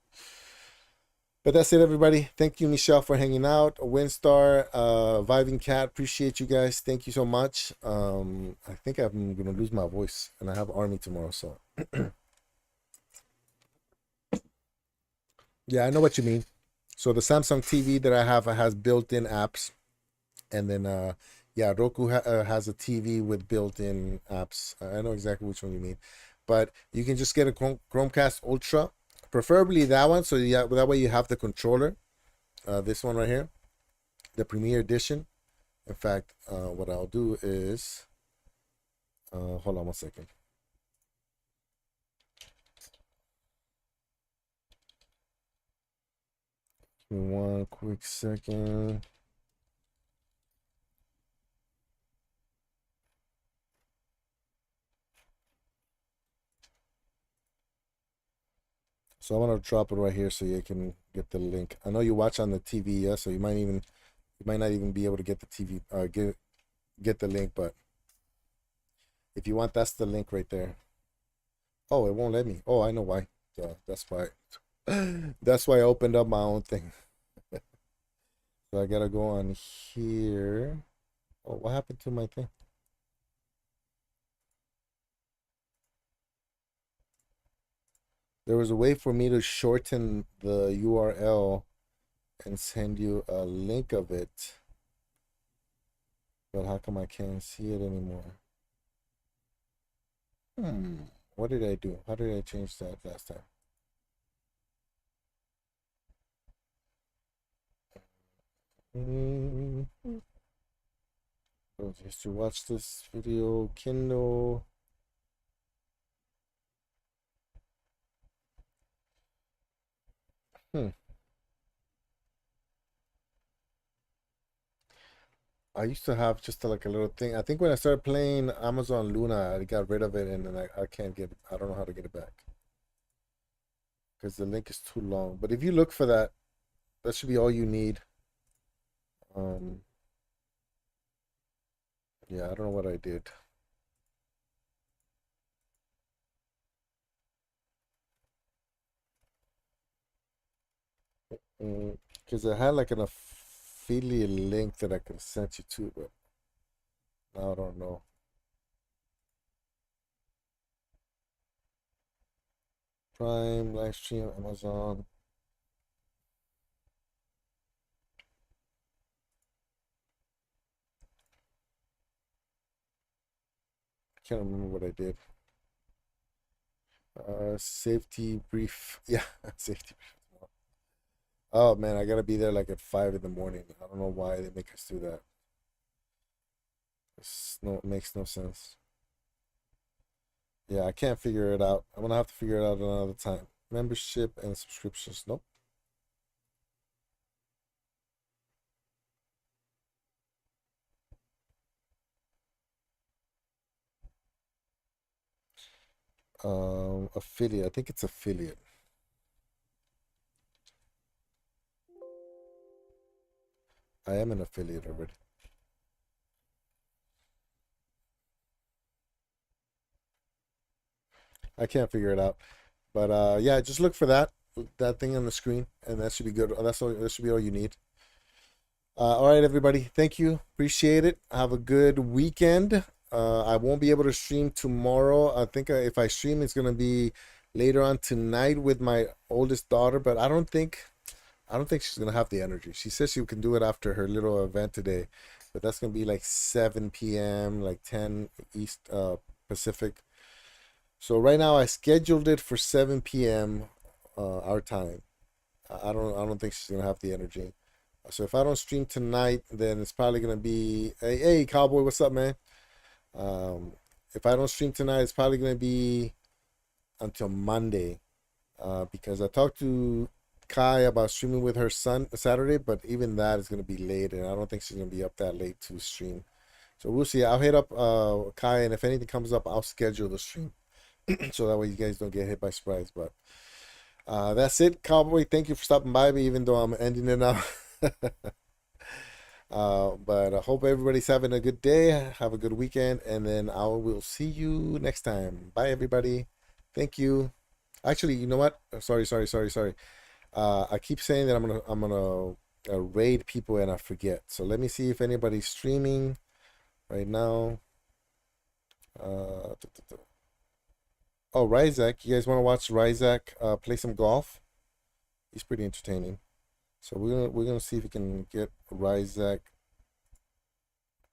but that's it, everybody. Thank you, Michelle, for hanging out. Windstar, Vibing Cat, appreciate you guys. Thank you so much. I think I'm gonna lose my voice, and I have Army tomorrow, so yeah, I know what you mean. So the Samsung TV that I have has built-in apps, and then Roku has a TV with built-in apps. I know exactly which one you mean, but you can just get a Chromecast Ultra, preferably that one. So that way you have the controller. This one right here, the Premier Edition. In fact, what I'll do is, hold on one second. Give me one quick second. So I'm gonna drop it right here so you can get the link. I know you watch on the TV, yeah, so you might not even be able to get the TV, get the link, but if you want, that's the link right there. Oh, it won't let me. Oh, I know why. That's why. That's why I opened up my own thing. So I gotta go on here. Oh, what happened to my thing? There was a way for me to shorten the URL and send you a link of it. But how come I can't see it anymore? What did I do? How did I change that last time? So just to watch this video, Kindle. I used to have just like a little thing. I think when I started playing Amazon Luna, I got rid of it, and then I can't get it. I don't know how to get it back because the link is too long. But if you look for that, that should be all you need. Yeah, I don't know what I did. Because I had like an affiliate link that I could send you to, but now I don't know. Prime, live stream, Amazon. I can't remember what I did. Safety brief. Yeah, safety brief. Oh man, I gotta be there like at 5 in the morning. I don't know why they make us do that. It makes no sense. Yeah, I can't figure it out. I'm gonna have to figure it out another time. Membership and subscriptions. Nope. Affiliate. I think it's affiliate. I am an affiliate already. I can't figure it out. But yeah, just look for that thing on the screen, and that should be good. That should be all you need. All right, everybody. Thank you. Appreciate it. Have a good weekend. I won't be able to stream tomorrow. I think if I stream, it's gonna be later on tonight with my oldest daughter, but I don't think she's gonna have the energy. She says she can do it after her little event today, but that's gonna be like 7 p.m., like 10 East Pacific. So right now I scheduled it for 7 p.m. Our time. I don't think she's gonna have the energy. So if I don't stream tonight, then it's probably gonna be hey Cowboy, what's up, man? If I don't stream tonight, it's probably gonna be until Monday, because I talked to Kai about streaming with her son Saturday, but even that is gonna be late, and I don't think she's gonna be up that late to stream. So we'll see. I'll hit up Kai, and if anything comes up, I'll schedule the stream so that way you guys don't get hit by surprise. But that's it, Cowboy. Thank you for stopping by me, even though I'm ending it now. But I hope everybody's having a good day. Have a good weekend, and then I will see you next time. Bye, everybody. Thank you. Actually, you know what? Sorry. I keep saying that I'm gonna raid people, and I forget. So let me see if anybody's streaming right now. Oh, Ryzak. You guys want to watch Ryzak play some golf? He's pretty entertaining. So we're gonna see if we can get Ryzak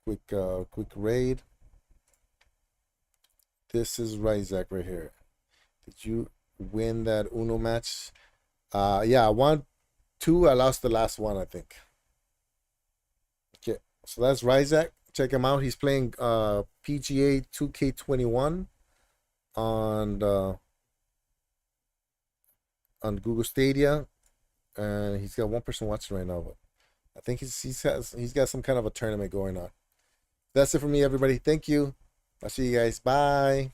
quick raid. This is Ryzak right here. Did you win that Uno match? Yeah, I won 2. I lost the last one, I think. Okay, so that's Ryzak. Check him out. He's playing PGA 2K21 on Google Stadia, and he's got 1 person watching right now. But I think he's got some kind of a tournament going on. That's it for me, everybody. Thank you. I'll see you guys. Bye.